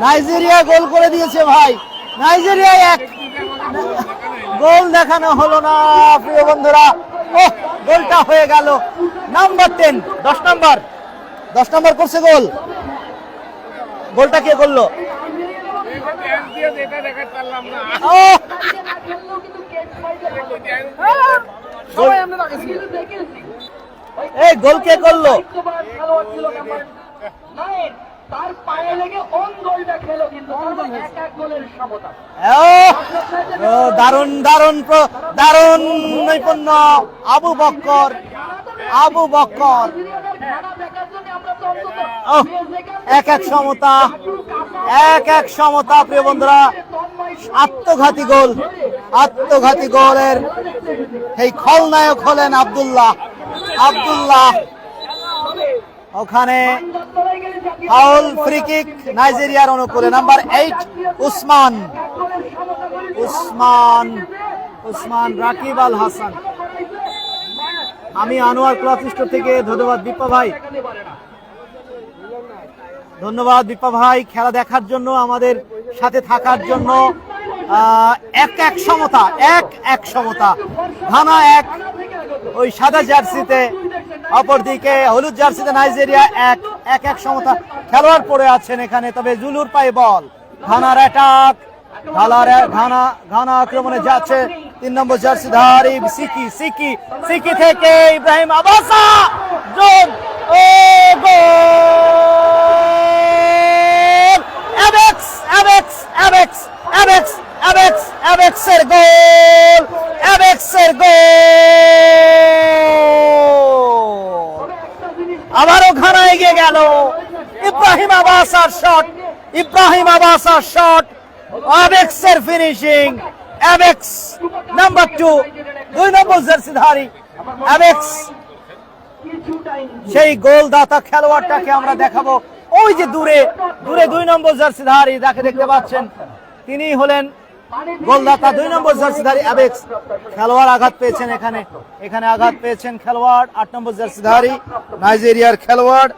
নাইজেরিয়া গোল করে দিয়েছে ভাই, নাইজেরিয়া 1 গোল দেখানো হলো না প্রিয় বন্ধুরা। গোলটা হয়ে গেল নাম্বার 10, 10 নম্বর করছে গোল। গোলটা কে করলো? এই গোল কে করলো? তার পায়ে লেগে অন গোলটা খেলো, কিন্তু 1-1 গোলের সমতা। দারুণ নৈপুণ্য আবু বক্কর। 1-1 সমতা, 1-1 সমতা প্রিয় বন্ধুরা। আত্মঘাতী গোলের এই খলনায়ক হলেন আব্দুল্লাহ। ওখানে ফাউল, ফ্রি কিক নাইজেরিয়ার অনুকূলে। নাম্বার 8 উসমান রাকিব আল হাসান। আমি আনোয়ার ক্লাব স্টোর থেকে ধন্যবাদ বিপ্পা ভাই খেলা দেখার জন্য, আমাদের সাথে থাকার জন্য। 1-1 সমতা, ঘানা 1 ওই সাদা জার্সিতে, অপরদিকে হলুদ জার্সিতে নাইজেরিয়া 1-1 সমতা। খেলোয়াড় পড়ে আছেন এখানে, তবে জুলুর পায়ে বল। ঘানার অ্যাটাক, ঘানা আক্রমণে যাচ্ছে 3 নম্বর জার্সিধারী সিকি থেকে ইব্রাহিম আবাসা, গোল! অ্যাবেক্সের গোল! আবারও ঘানা এগিয়ে গেল। ইব্রাহিম আবাসার শট, অ্যাবেক্সের ফিনিশিং। অ্যাবেক্স নাম্বার 2 নম্বর জার্সিধারী অ্যাবেক্স, সেই গোলদাতা খেলোয়াড়টাকে আমরা দেখাবো। ওই যে দূরে 2 নম্বর জার্সিধারী যাকে দেখতে পাচ্ছেন, তিনি হলেন গোলদাতা 2 নম্বর জার্সিধারী অ্যাবেক্স। খেলোয়াড় আঘাত পেয়েছেন এখানে আঘাত পেয়েছেন খেলোয়াড়। 8 নম্বর জার্সিধারী নাইজেরিয়ার খেলোয়াড়,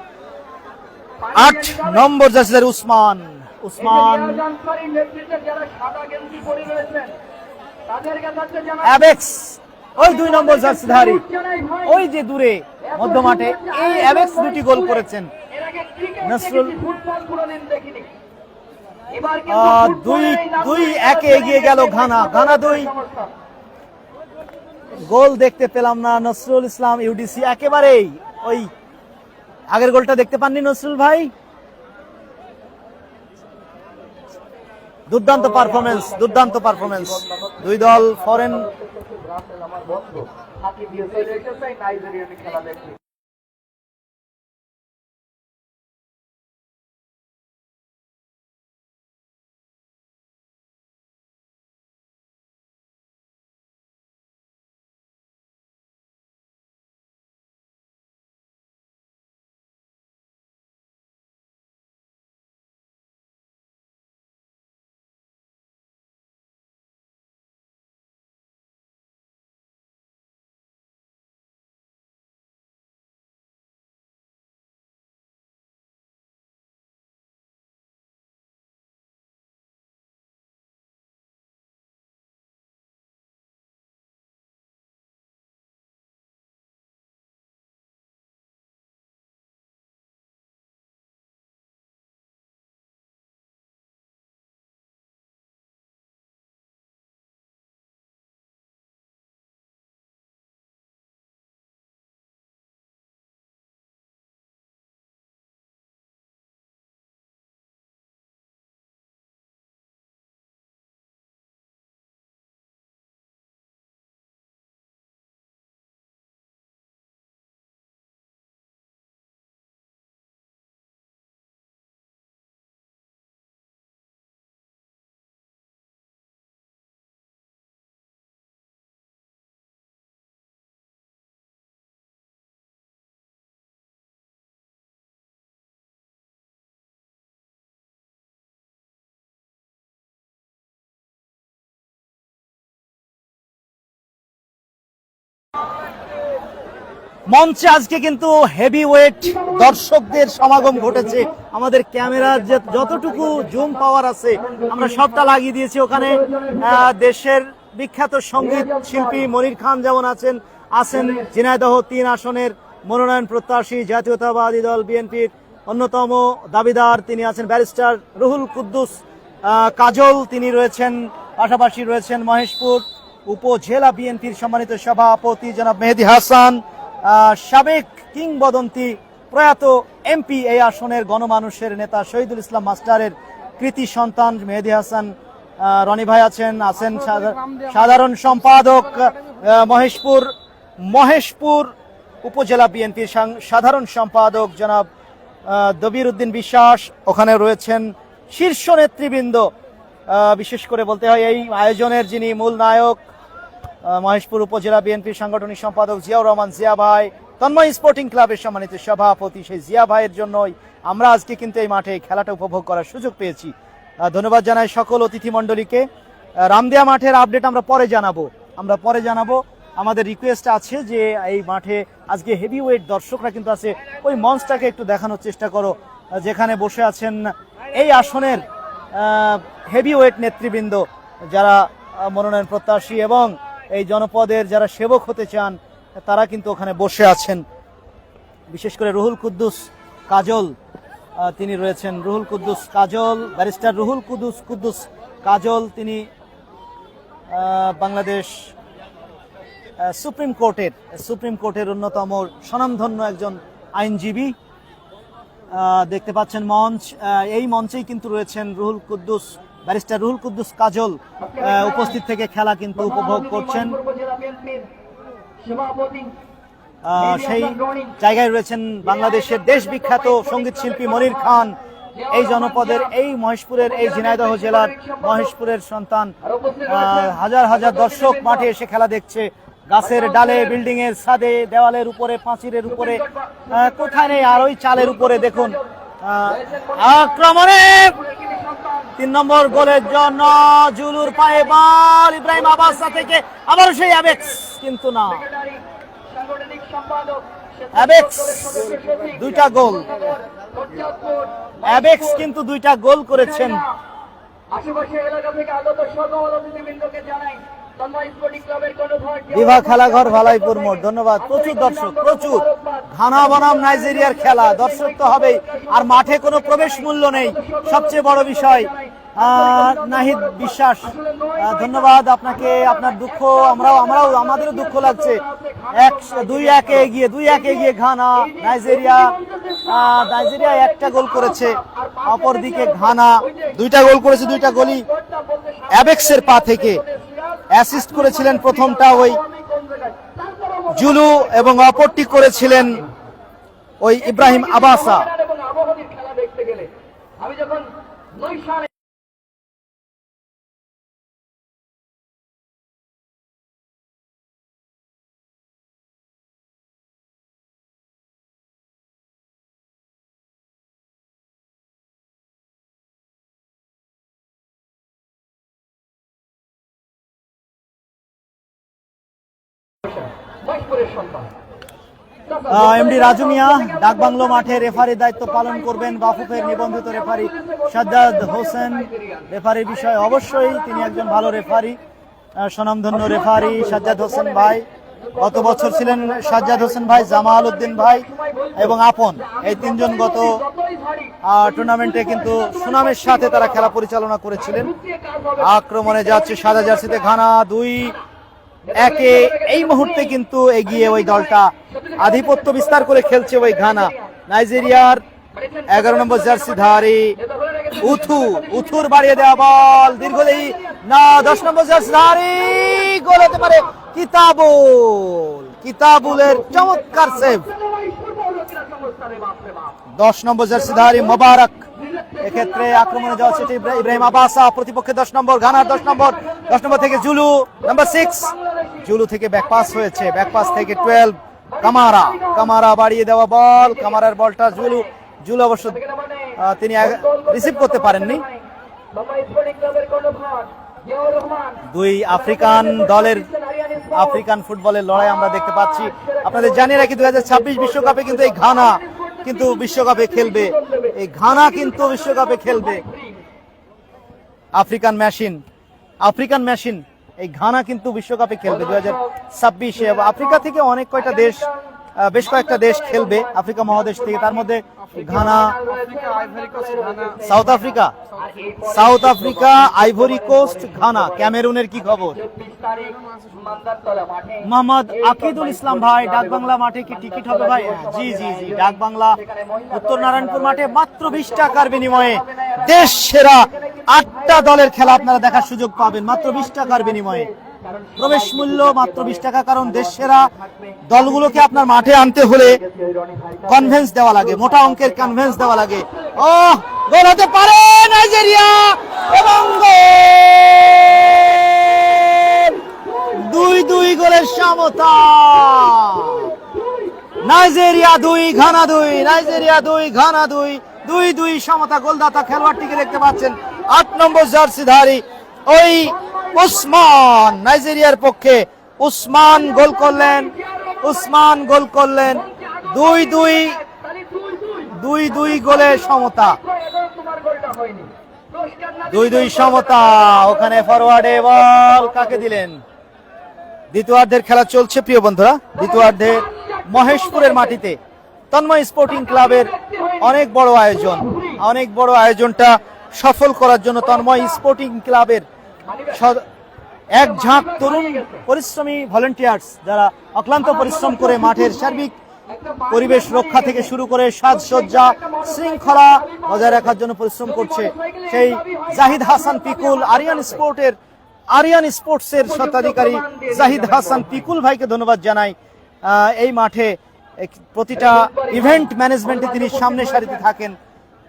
8 নম্বর জার্সিধারী উসমান। অ্যাবেক্স ওই 2 নম্বর জার্সিধারী, ওই যে দূরে মধ্যমাঠে, এই অ্যাবেক্স 2টি গোল করেছেন। নসরুল এবার কিন্তু দুই ফুটবলের এই দুই নান্দনিক একে এগিয়ে গেল ঘানা। ঘানা 2, গোল দেখতে পেলাম না। নসরুল ইসলাম ইউডিসি একেবারেই ওই আগের গোলটা দেখতে পাননি নসরুল ভাই। দুর্দান্ত পারফরমেন্স, দুর্দান্ত পারফরমেন্স। দুই দল ফরেন। আমার বন্ধু হাকিম ইউসুফ এসেছে নাইজেরিয়ান খেলা দেখতে। মঞ্চে আজকে কিন্তু হেভি ওয়েট দর্শকদের সমাগম ঘটেছে। আমাদের ক্যামেরার যতটুকু জুম পাওয়ার আছে আমরা সবটা লাগিয়ে দিয়েছি ওখানে। দেশের বিখ্যাত সঙ্গীত শিল্পী মনির খান যেমন আছেন ঝিনাইদহ 3 আসনের মনোনয়ন প্রত্যাশী জাতীয়তাবাদী দল বিএনপির অন্যতম দাবিদার, তিনি আছেন ব্যারিস্টার রুহুল কুদ্দুস কাজল, তিনি রয়েছেন। পাশাপাশি রয়েছেন মহেশপুর উপজেলা বিএনপির সম্মানিত সভাপতি জনাব মেহেদী হাসান, সাবেক কিংবদন্তি প্রয়াত এমপি এই আসনের গণমানুষের নেতা শহীদুল ইসলাম মাস্টারের কৃতি সন্তান মেহেদী হাসান রনি ভাই আছেন সাধারণ সম্পাদক মহেশপুর উপজেলা বিএনপির সাধারণ সম্পাদক জনাব দবির উদ্দিন বিশ্বাস, ওখানে রয়েছেন শীর্ষ নেতৃবৃন্দ। বিশেষ করে বলতে হয় এই আয়োজনের যিনি মূল নায়ক মহেশপুর উপজেলা বিএনপির সাংগঠনিক সম্পাদক জিয়াউর রহমান জিয়া ভাই, তন্ময় স্পোর্টিং ক্লাবের সম্মানিত সভাপতি সেই জিয়া ভাইয়ের জন্যই আমরা আজকে কিন্তু এই মাঠে খেলাটা উপভোগ করার সুযোগ পেয়েছি। ধন্যবাদ জানাই সকল অতিথি মণ্ডলীকে। রামদিয়া মাঠের আপডেট আমরা পরে জানাবো। আমাদের রিকোয়েস্ট আছে যে এই মাঠে আজকে হেভি ওয়েট দর্শকরা কিন্তু আছে, ওই মঞ্চটাকে একটু দেখানোর চেষ্টা করো যেখানে বসে আছেন এই আসনের হেভি ওয়েট নেতৃবৃন্দ, যারা মনোনয়ন প্রত্যাশী এবং এই জনপদের যারা সেবক হতে চান তারা কিন্তু ওখানে বসে আছেন। বিশেষ করে রুহুল কুদ্দুস কাজল, তিনি রয়েছেন। রুহুল কুদ্দুস কাজল, ব্যারিস্টার রুহুল কুদ্দুস কাজল, তিনি বাংলাদেশ সুপ্রিম কোর্টের অন্যতম স্বনামধন্য একজন আইনজীবী। দেখতে পাচ্ছেন মঞ্চ, এই মঞ্চেই কিন্তু রয়েছেন ব্যারিস্টার রুহুল কুদ্দুস কাজল, উপস্থিত থেকে খেলা কিন্তু উপভোগ করছেন। সেই জায়গায় রয়েছেন বাংলাদেশের দেশ বিখ্যাত সঙ্গীত শিল্পী মনির খান, এই জনপদের এই মহেশপুরের এই ঝিনাইদহ জেলার মহেশপুরের সন্তান। হাজার হাজার দর্শক মাঠে এসে খেলা দেখছে, গাছের ডালে, বিল্ডিং এর ছাদে, দেওয়ালের উপরে, পাঁচিরের উপরে, কোথায় নেই আর ওই চালের উপরে দেখুন। আক্রমণে 3 নম্বর গোলের জন্য জুলুর পায়ে বল, ইব্রাহিম আবাসা থেকে আবারও সেই অ্যাবেক্স, কিন্তু না, অ্যাবেক্স 2টা গোল, অ্যাবেক্স কিন্তু 2টা গোল করেছেন। বিভা খেলাঘর ভালাইপুর মোড়, ধন্যবাদ। প্রচুর দর্শক, প্রচুর। ঘানা বনাম নাইজেরিয়ার খেলা, দর্শক তো হবেই, আর মাঠে কোনো প্রবেশ মূল্য নেই। সবচেয়ে বড় বিষয় নাহিদ বিশ্বাস, ধন্যবাদ আপনাকে। আপনার দুঃখ আমাদেরও দুঃখ লাগছে। 2-1 এগিয়ে ঘানা। নাইজেরিয়া একটা গোল করেছে, অপরদিকে ঘানা 2টা গোল করেছে। 2টা গোলই অ্যাবেক্সের পা থেকে। অ্যাসিস্ট করেছিলেন প্রথমটা ওই জুলু এবং অপরটি করেছিলেন ওই ইব্রাহিম আবাসা। আমি যখন এমডি রাজু মিয়া ডাকবাংলো মাঠে রেফারির দায়িত্ব পালন করবেন। বাফুফের নিবন্ধিত রেফারি সাজ্জাদ হোসেন। রেফারির বিষয়ে অবশ্যই তিনি একজন ভালো রেফারি, স্বনামধন্য রেফারি সাজ্জাদ হোসেন ভাই। গত বছর ছিলেন সাজ্জাদ হোসেন ভাই, জামাল উদ্দিন ভাই এবং আপন, এই তিনজন গত টুর্নামেন্টে কিন্তু সুনামের সাথে তারা খেলা পরিচালনা করেছিলেন। আক্রমণে যাচ্ছে সাদা জার্সিতে ঘানা 2-1 এই মুহূর্তে কিন্তু এগিয়ে ওই দলটা, আধিপত্য বিস্তার করে খেলছে ওই ঘানা। নাইজেরিয়ার 11 নম্বর জার্সিধারী উথুর বাড়িয়ে দেওয়া বল দীর্ঘদেহী না, 10 নম্বর জার্সিধারী গোল হতে পারে। কিতাবুলের চমৎকার সেভ। 10 নম্বর জার্সিধারী মোবারক। এক্ষেত্রে আক্রমণে যাওয়া সেটি ইব্রাহিম আবাসা, প্রতিপক্ষে 10 নম্বর ঘানার 10 নম্বর থেকে জুলু নাম্বার 6। জুলু থেকে ব্যাকপাস হয়েছে, ব্যাকপাস থেকে 12 কামারা বাড়িয়ে দেওয়া বল। কামারার বলটা জুলু অবশ্য তিনি রিসিভ করতে পারেননি। 2 আফ্রিকান দলের আফ্রিকান ফুটবলের লড়াই আমরা দেখতে পাচ্ছি। আপনাদের জানিয়ে রাখি 2026 বিশ্বকাপে কিন্তু এই ঘানা কিন্তু বিশ্বকাপে খেলবে। আফ্রিকান মেশিন এই ঘানা কিন্তু বিশ্বকাপে খেলবে 2026-এ। আফ্রিকা থেকে বেশ কয়েকটা দেশ খেলবে আফ্রিকা মহাদেশ থেকে, তার মধ্যে Ghana, South Africa, Ivory Coast, Ghana. ক্যামেরুনের কি খবর? মোহাম্মদ আকিদুল ইসলাম ভাই, ডাকবাংলা মাঠে কি টিকিট হবে ভাই? জি, ডাকবাংলা উত্তর নারায়ণপুর মাঠে মাত্র 20 টাকার বিনিময়ে দেশ সেরা 8টা দলের খেলা আপনারা দেখার সুযোগ পাবেন মাত্র 20 টাকার বিনিময়ে। প্রবেশ মূল্য মাত্র 20 টাকা, কারণ দেশ সেরা দলগুলোকে আপনার মাঠে আনতে হলে কনভেন্স দেওয়া লাগে, মোটা অঙ্কের কনভেন্স দেওয়া লাগে। গোল হতে পারে নাইজেরিয়া এবং 2-2 গোলের সমতা। নাইজেরিয়া 2 ঘানা 2 2-2 সমতা। গোলদাতা খেলোয়াড়টিকে দেখতে পাচ্ছেন 8 নম্বর জার্সিধারী ওই উসমান, নাইজেরিয়ার পক্ষে উসমান গোল করলেন। 2-2 গোলের সমতা। 2-2 সমতা। ওখানে ফরওয়ার্ডে বল কাকে দিলেন? দ্বিতীয়ার্ধের খেলা চলছে প্রিয় বন্ধুরা। দ্বিতীয়ার্ধে মহেশপুরের মাটিতে তন্ময় স্পোর্টিং ক্লাবের অনেক বড় আয়োজনটা সফল করার জন্য তন্ময় স্পোর্টিং ক্লাবের এক ঝাঁক তরুণ পরিশ্রমী ভলেন্টিয়ার্স, যারা অক্লান্ত পরিশ্রম করে মাঠের সার্বিক পরিবেশ রক্ষা থেকে শুরু করে সাজসজ্জা শৃঙ্খলা বজায় রাখার জন্য পরিশ্রম করছে, সেই জাহিদ হাসান পিকুল, আরিয়ান স্পোর্টসের স্বত্বাধিকারী জাহিদ হাসান পিকুল ভাইকে ধন্যবাদ জানাই। এই মাঠে প্রতিটা ইভেন্ট ম্যানেজমেন্টে তিনি সামনে সারিতে থাকেন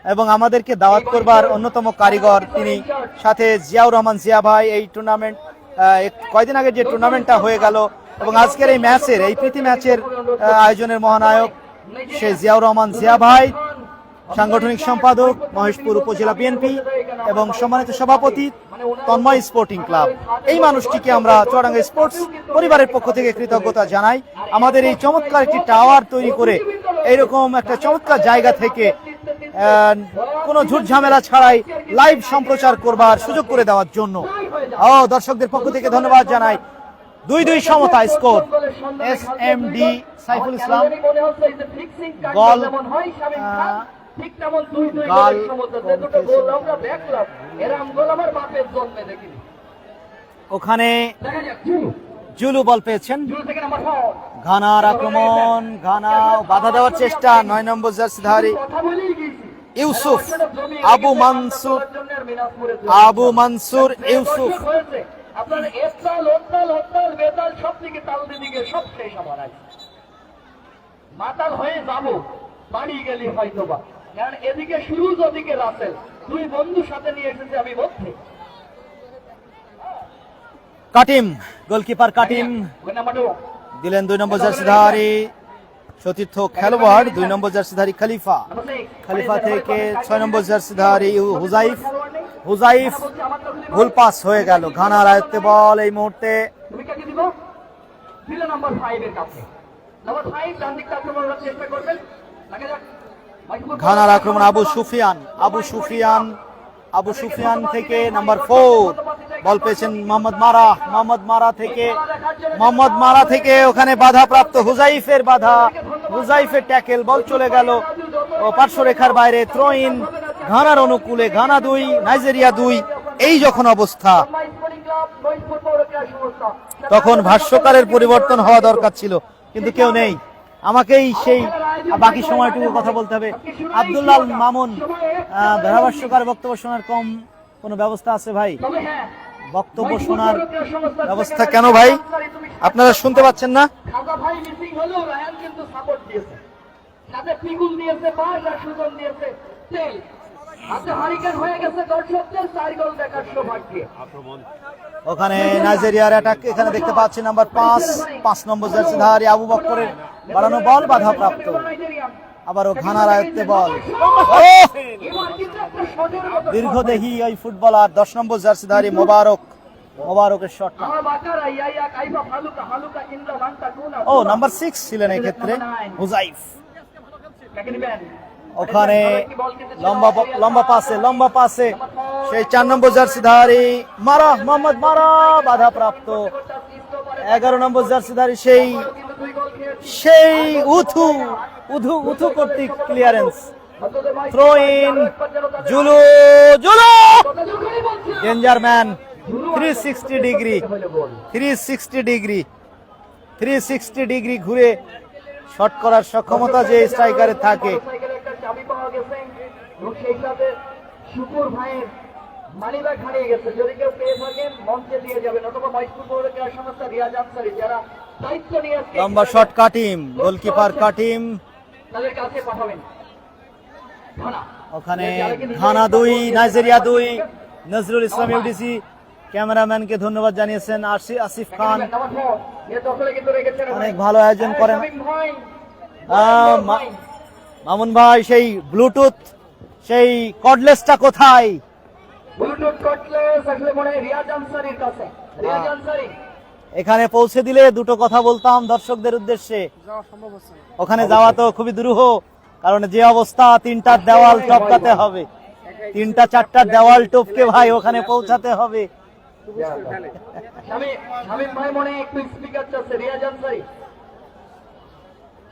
এবং আমাদেরকে দাওয়াত করবার অন্যতম কারিগর তিনি। সাথে জিয়াউর রহমান জিয়া ভাই, এই টুর্নামেন্ট কয়দিন আগে যে টুর্নামেন্টটা হয়ে গেল এবং আজকের এই প্রীতি ম্যাচের আয়োজনের মহানায়ক সেই জিয়াউর রহমান জিয়া ভাই, সাংগঠনিক সম্পাদক মহেশপুর উপজেলা বিএনপি এবং সম্মানিত সভাপতি তন্ময় স্পোর্টিং ক্লাব। এই মানুষটিকে আমরা চুয়াডাঙ্গা স্পোর্টস পরিবারের পক্ষ থেকে কৃতজ্ঞতা জানাই। আমাদের এই চমৎকার একটি টাওয়ার তৈরি করে এইরকম একটা চমৎকার জায়গা থেকে কোনো ঝুট ঝামেলা ছাড়াই লাইভ সম্প্রচার করবার সুযোগ করে দেওয়ার জন্য দর্শকদের পক্ষ থেকে ধন্যবাদ জানাই। 2-2 সমতা স্কোর। SMD সাইফুল ইসলাম গোল ঠিক তেমন দুই দুই গাল গোলের সমতা, যে দুটো গোল আমরা দেখলাম এরকম গোল আমার বাপের জন্মে দেখিনি। ওখানে দেখা যাক জুলু, জুলু বল পেয়েছেন। জুলু থেকে নাম্বার 4 ঘানার আক্রমণ, ঘানা বাধা দেওয়ার চেষ্টা, 9 নম্বর জার্সিধারী কথা বলেই গেছি ইউসুফ, আবু মানসুর, আবু মানসুর ইউসুফ। আপনার এতাল ওতাল হরতাল বেতাল সব দিকে তাল দিকে সব শেষ আমার আজ মাতাল হয়ে যাব বাড়ি গেলি হয়তো বা, কারণ এদিকে সুরুজ ওদিকে রাসেল, দুই বন্ধু সাথে নিয়ে এসেছে আমি মধ্যে। কাটিম, গোলকিপার কাটিম ওই নাম্বার 2 দিলেন 2 নম্বর জার্সিধারী সতীর্থ খেলোয়াড়, 2 নম্বর জার্সিধারী খলিফা, খলিফা থেকে 6 নম্বর জার্সিধারী হুজাইফ, হুজাইফ ভুল পাস হয়ে গেল। ঘানার আয়ত্তে বল এই মুহূর্তে। তুমি কাকে দিব? দিল নাম্বার 5 এর কাছে। নাম্বার 5 ডান দিকটা আক্রমণ করার চেষ্টা করবেন। দেখা যাক ঘানার আক্রমণ, আবু সুফিয়ান, আবু সুফিয়ান, আবু সুফিয়ান থেকে নাম্বার 4 বল পেয়েছেন মোহাম্মদ মারা, মোহাম্মদ মারা থেকে, মোহাম্মদ মারা থেকে ওখানে বাধা প্রাপ্ত, হুজাইফের বাধা, হুজাইফের ট্যাকেল, বল চলে গেল ও পার্শ্বরেখার বাইরে। থ্রো ইন ঘানার অনুকূলে, ঘানা 2 নাইজেরিয়া 2। এই যখন অবস্থা তখন ভাষ্যকারের পরিবর্তন হওয়া দরকার ছিল, কিন্তু কেউ নেই। আমাকেই সেই বাকি সময়টুকু কথা বলতে হবে। আব্দুল্লাহ মামুন, ধারাভাষ্যকার বক্তব্য শোনার কম কোনো ব্যবস্থা আছে ভাই? বক্তব্য শোনার ব্যবস্থা কেন ভাই? আপনারা শুনতে পাচ্ছেন না? খাজা ভাই মিসিং হলেও রায়ান কিন্তু সাপোর্ট দিয়েছে, সাথে পিগুল দিয়েছে, বাস আর সুজন দিয়েছে তেল, হাতে হারিকেন হয়ে গেছে দর্শকদের 4 গোল দেখার সৌভাগ্য। ওখানে নাইজেরিয়ার অ্যাটাক এখানে দেখতে পাচ্ছি নাম্বার 5 নম্বর জার্সিধারী আবু বকরের বাড়ানো বল বাধা প্রাপ্ত। আবারও ঘানার আয়ত্তে বল, দীর্ঘদেহী ওই ফুটবলার 10 নম্বর জার্সিধারী মোবারক, মোবারকের শট। ও নাম্বার 6 ছিলেন এই ক্ষেত্রে হুজাইফ। ওখানে লম্বা পাসে, লম্বা পাসে সেই 4 নম্বর জার্সিধারী মারা, মোহাম্মদ মারা বাধা প্রাপ্ত। 11 নম্বর জার্সিধারী সেই সেই উথু উথু উথু কর্তৃক clearance. Throw in Zulu, Zulu danger man, 360 degree, 360 degree, 360 degree ঘুরে শট করার সক্ষমতা যে স্ট্রাইকারের থাকে। চাবি পাওয়া গেছে এবং সেই সাথে শুকুর ভাইয়ের মানিব্যাগ হারিয়ে গেছে, যদি কেউ পেয়ে থাকেন মঞ্চে দিয়ে যাবেন, অথবা মহেশপুর পৌর ক্রীড়া সংস্থা রিয়াজ আনসারী যারা দায়িত্ব নিয়ে লম্বা শট কাটিম, গোলকিপার কাটিম তাদের কাছে পাঠাবেন। ওখানে Ghana 2 Nigeria 2। Nazrul Islam UDC ক্যামেরাম্যানকে ধন্যবাদ জানিয়েছেন। আসিফ খান অনেক ভালো আয়োজন করেন। মামুন ভাই সেই ব্লুটুথ সেই কর্ডলেসটা কোথায়? ব্লুটুথ কর্ডলেস আসলে মনে হয় রিয়াজ আনসারীর কাছে। রিয়াজ আনসারী এখানে পৌঁছে দিলে দুটো কথা বলতাম দর্শকদের উদ্দেশ্যে। ওখানে যাওয়া তো খুবই দুরূহ, কারণ যে অবস্থা 3টা দেওয়াল টপকাতে হবে, 3টা 4টা দেওয়াল টপকে ভাই ওখানে পৌঁছাতে হবে। শামীম ভাই মনে একটু স্পিকার চাচ্ছে রিয়াজ আনসারী।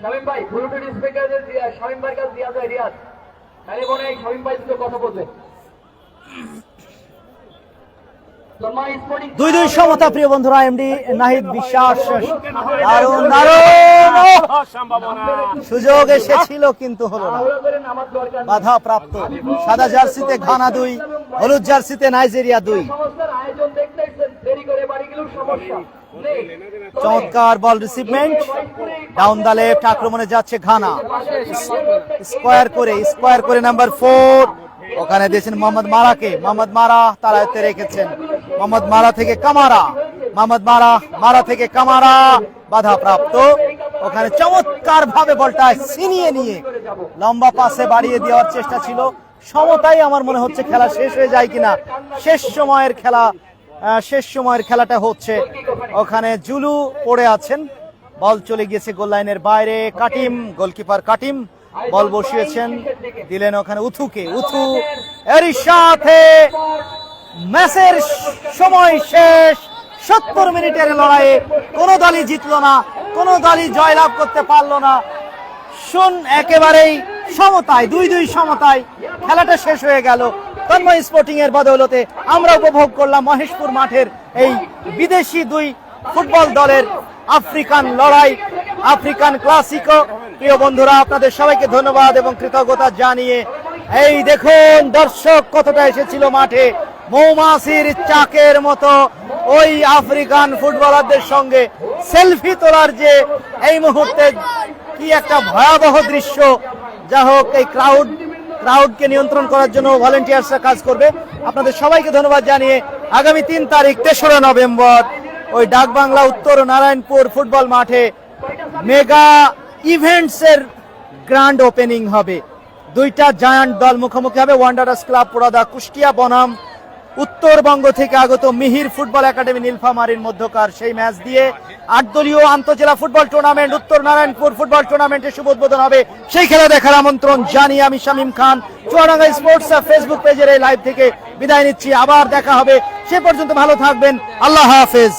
শামীম ভাই ব্লুটুথ স্পিকার শামীম ভাইয়ের কাছে দিয়া যায় রিয়াজ, তাহলে মনে হয় শামীম ভাই দুটো কথা বলবে। 2-2 সমতা প্রিয় বন্ধুরা। এমডি নাহিদ বিশ্বাস দারুণ দারুণ সুযোগ এসেছিল কিন্তু হলো না, বাধা প্রাপ্ত। সাদা জার্সিতে ঘানা 2, হলুদ জার্সিতে নাইজেরিয়া 2। চমৎকার বল রিসিভমেন্ট, ডাউন দা লেফট, আক্রমণে যাচ্ছে ঘানা, স্কোয়ার করে নাম্বার 4 ওখানে দিয়েছেন মোহাম্মদ মারাকে। মোহাম্মদ মারা তার আয়ত্তে রেখেছেন। মোহাম্মদ মারা থেকে কামারা, মোহাম্মদ মারা থেকে কামারা বাধা প্রাপ্ত। ওখানে চমৎকার ভাবে বলটা ছিনিয়ে নিয়ে লম্বা পাসে বাড়িয়ে দেওয়ার চেষ্টা ছিল। সমতাই আমার মনে হচ্ছে খেলা শেষ হয়ে যায় কিনা, শেষ সময়ের খেলাটা হচ্ছে। ওখানে জুলু পড়ে আছেন, বল চলে গিয়েছে গোল লাইনের বাইরে। কাটিম, গোলকিপার কাটিম বল বসিয়েছেন, দিলেন ওখানে উথুকে। উথু এরই সাথে ম্যাচের সময় শেষ। 70 মিনিটের লড়াইয়ে কোনো দলই জিতলো না, কোনো দলই জয়লাভ করতে পারলো না। একেবারেই সমতায় 2-2 সমতায় খেলাটা শেষ হয়ে গেল। তন্ময় স্পোর্টিং এর বদৌলতে আমরা উপভোগ করলাম মহেশপুর মাঠের এই বিদেশি দুই ফুটবল দলের আফ্রিকান লড়াই, আফ্রিকান ক্লাসিকো। প্রিয় বন্ধুরা, আপনাদের সবাইকে ধন্যবাদ এবং কৃতজ্ঞতা জানিয়ে এই দেখুন দর্শক কতটা এসেছিল মাঠে, মৌমাছির চাকের মতো ওই আফ্রিকান ফুটবলারদের সঙ্গে সেলফি তোলার যে এই মুহূর্তে কি একটা ভয়াবহ দৃশ্য। যা হোক, এই ক্রাউডকে নিয়ন্ত্রণ করার জন্য ভলেন্টিয়ার্সরা কাজ করবে। আপনাদের সবাইকে ধন্যবাদ জানিয়ে আগামী 3 তারিখ 3রা নভেম্বর ওই ডাকবাংলা উত্তর নারায়ণপুর ফুটবল মাঠে মেগা ইভেন্টস এর গ্র্যান্ড ওপেনিং হবে। দুইটা জায়ান্ট দল মুখোমুখি হবে, ওয়ান্ডারার্স ক্লাব পোড়াদা কুষ্টিয়া বনাম উত্তরবঙ্গ থেকে আগত মিহির ফুটবল একাডেমি নীলফামারীর মধ্যকার সেই ম্যাচ দিয়ে 8 দলীয় আন্তজেলা ফুটবল টুর্নামেন্ট উত্তর নারায়ণপুর ফুটবল টুর্নামেন্টের শুভ উদ্বোধন হবে। সেই খেলা দেখার আমন্ত্রণ জানিয়ে আমি শামীম খান চুয়াডাঙ্গা স্পোর্টস ফেসবুক পেজের এই লাইভ থেকে বিদায় নিচ্ছি। আবার দেখা হবে, সে পর্যন্ত ভালো থাকবেন। আল্লাহ হাফেজ।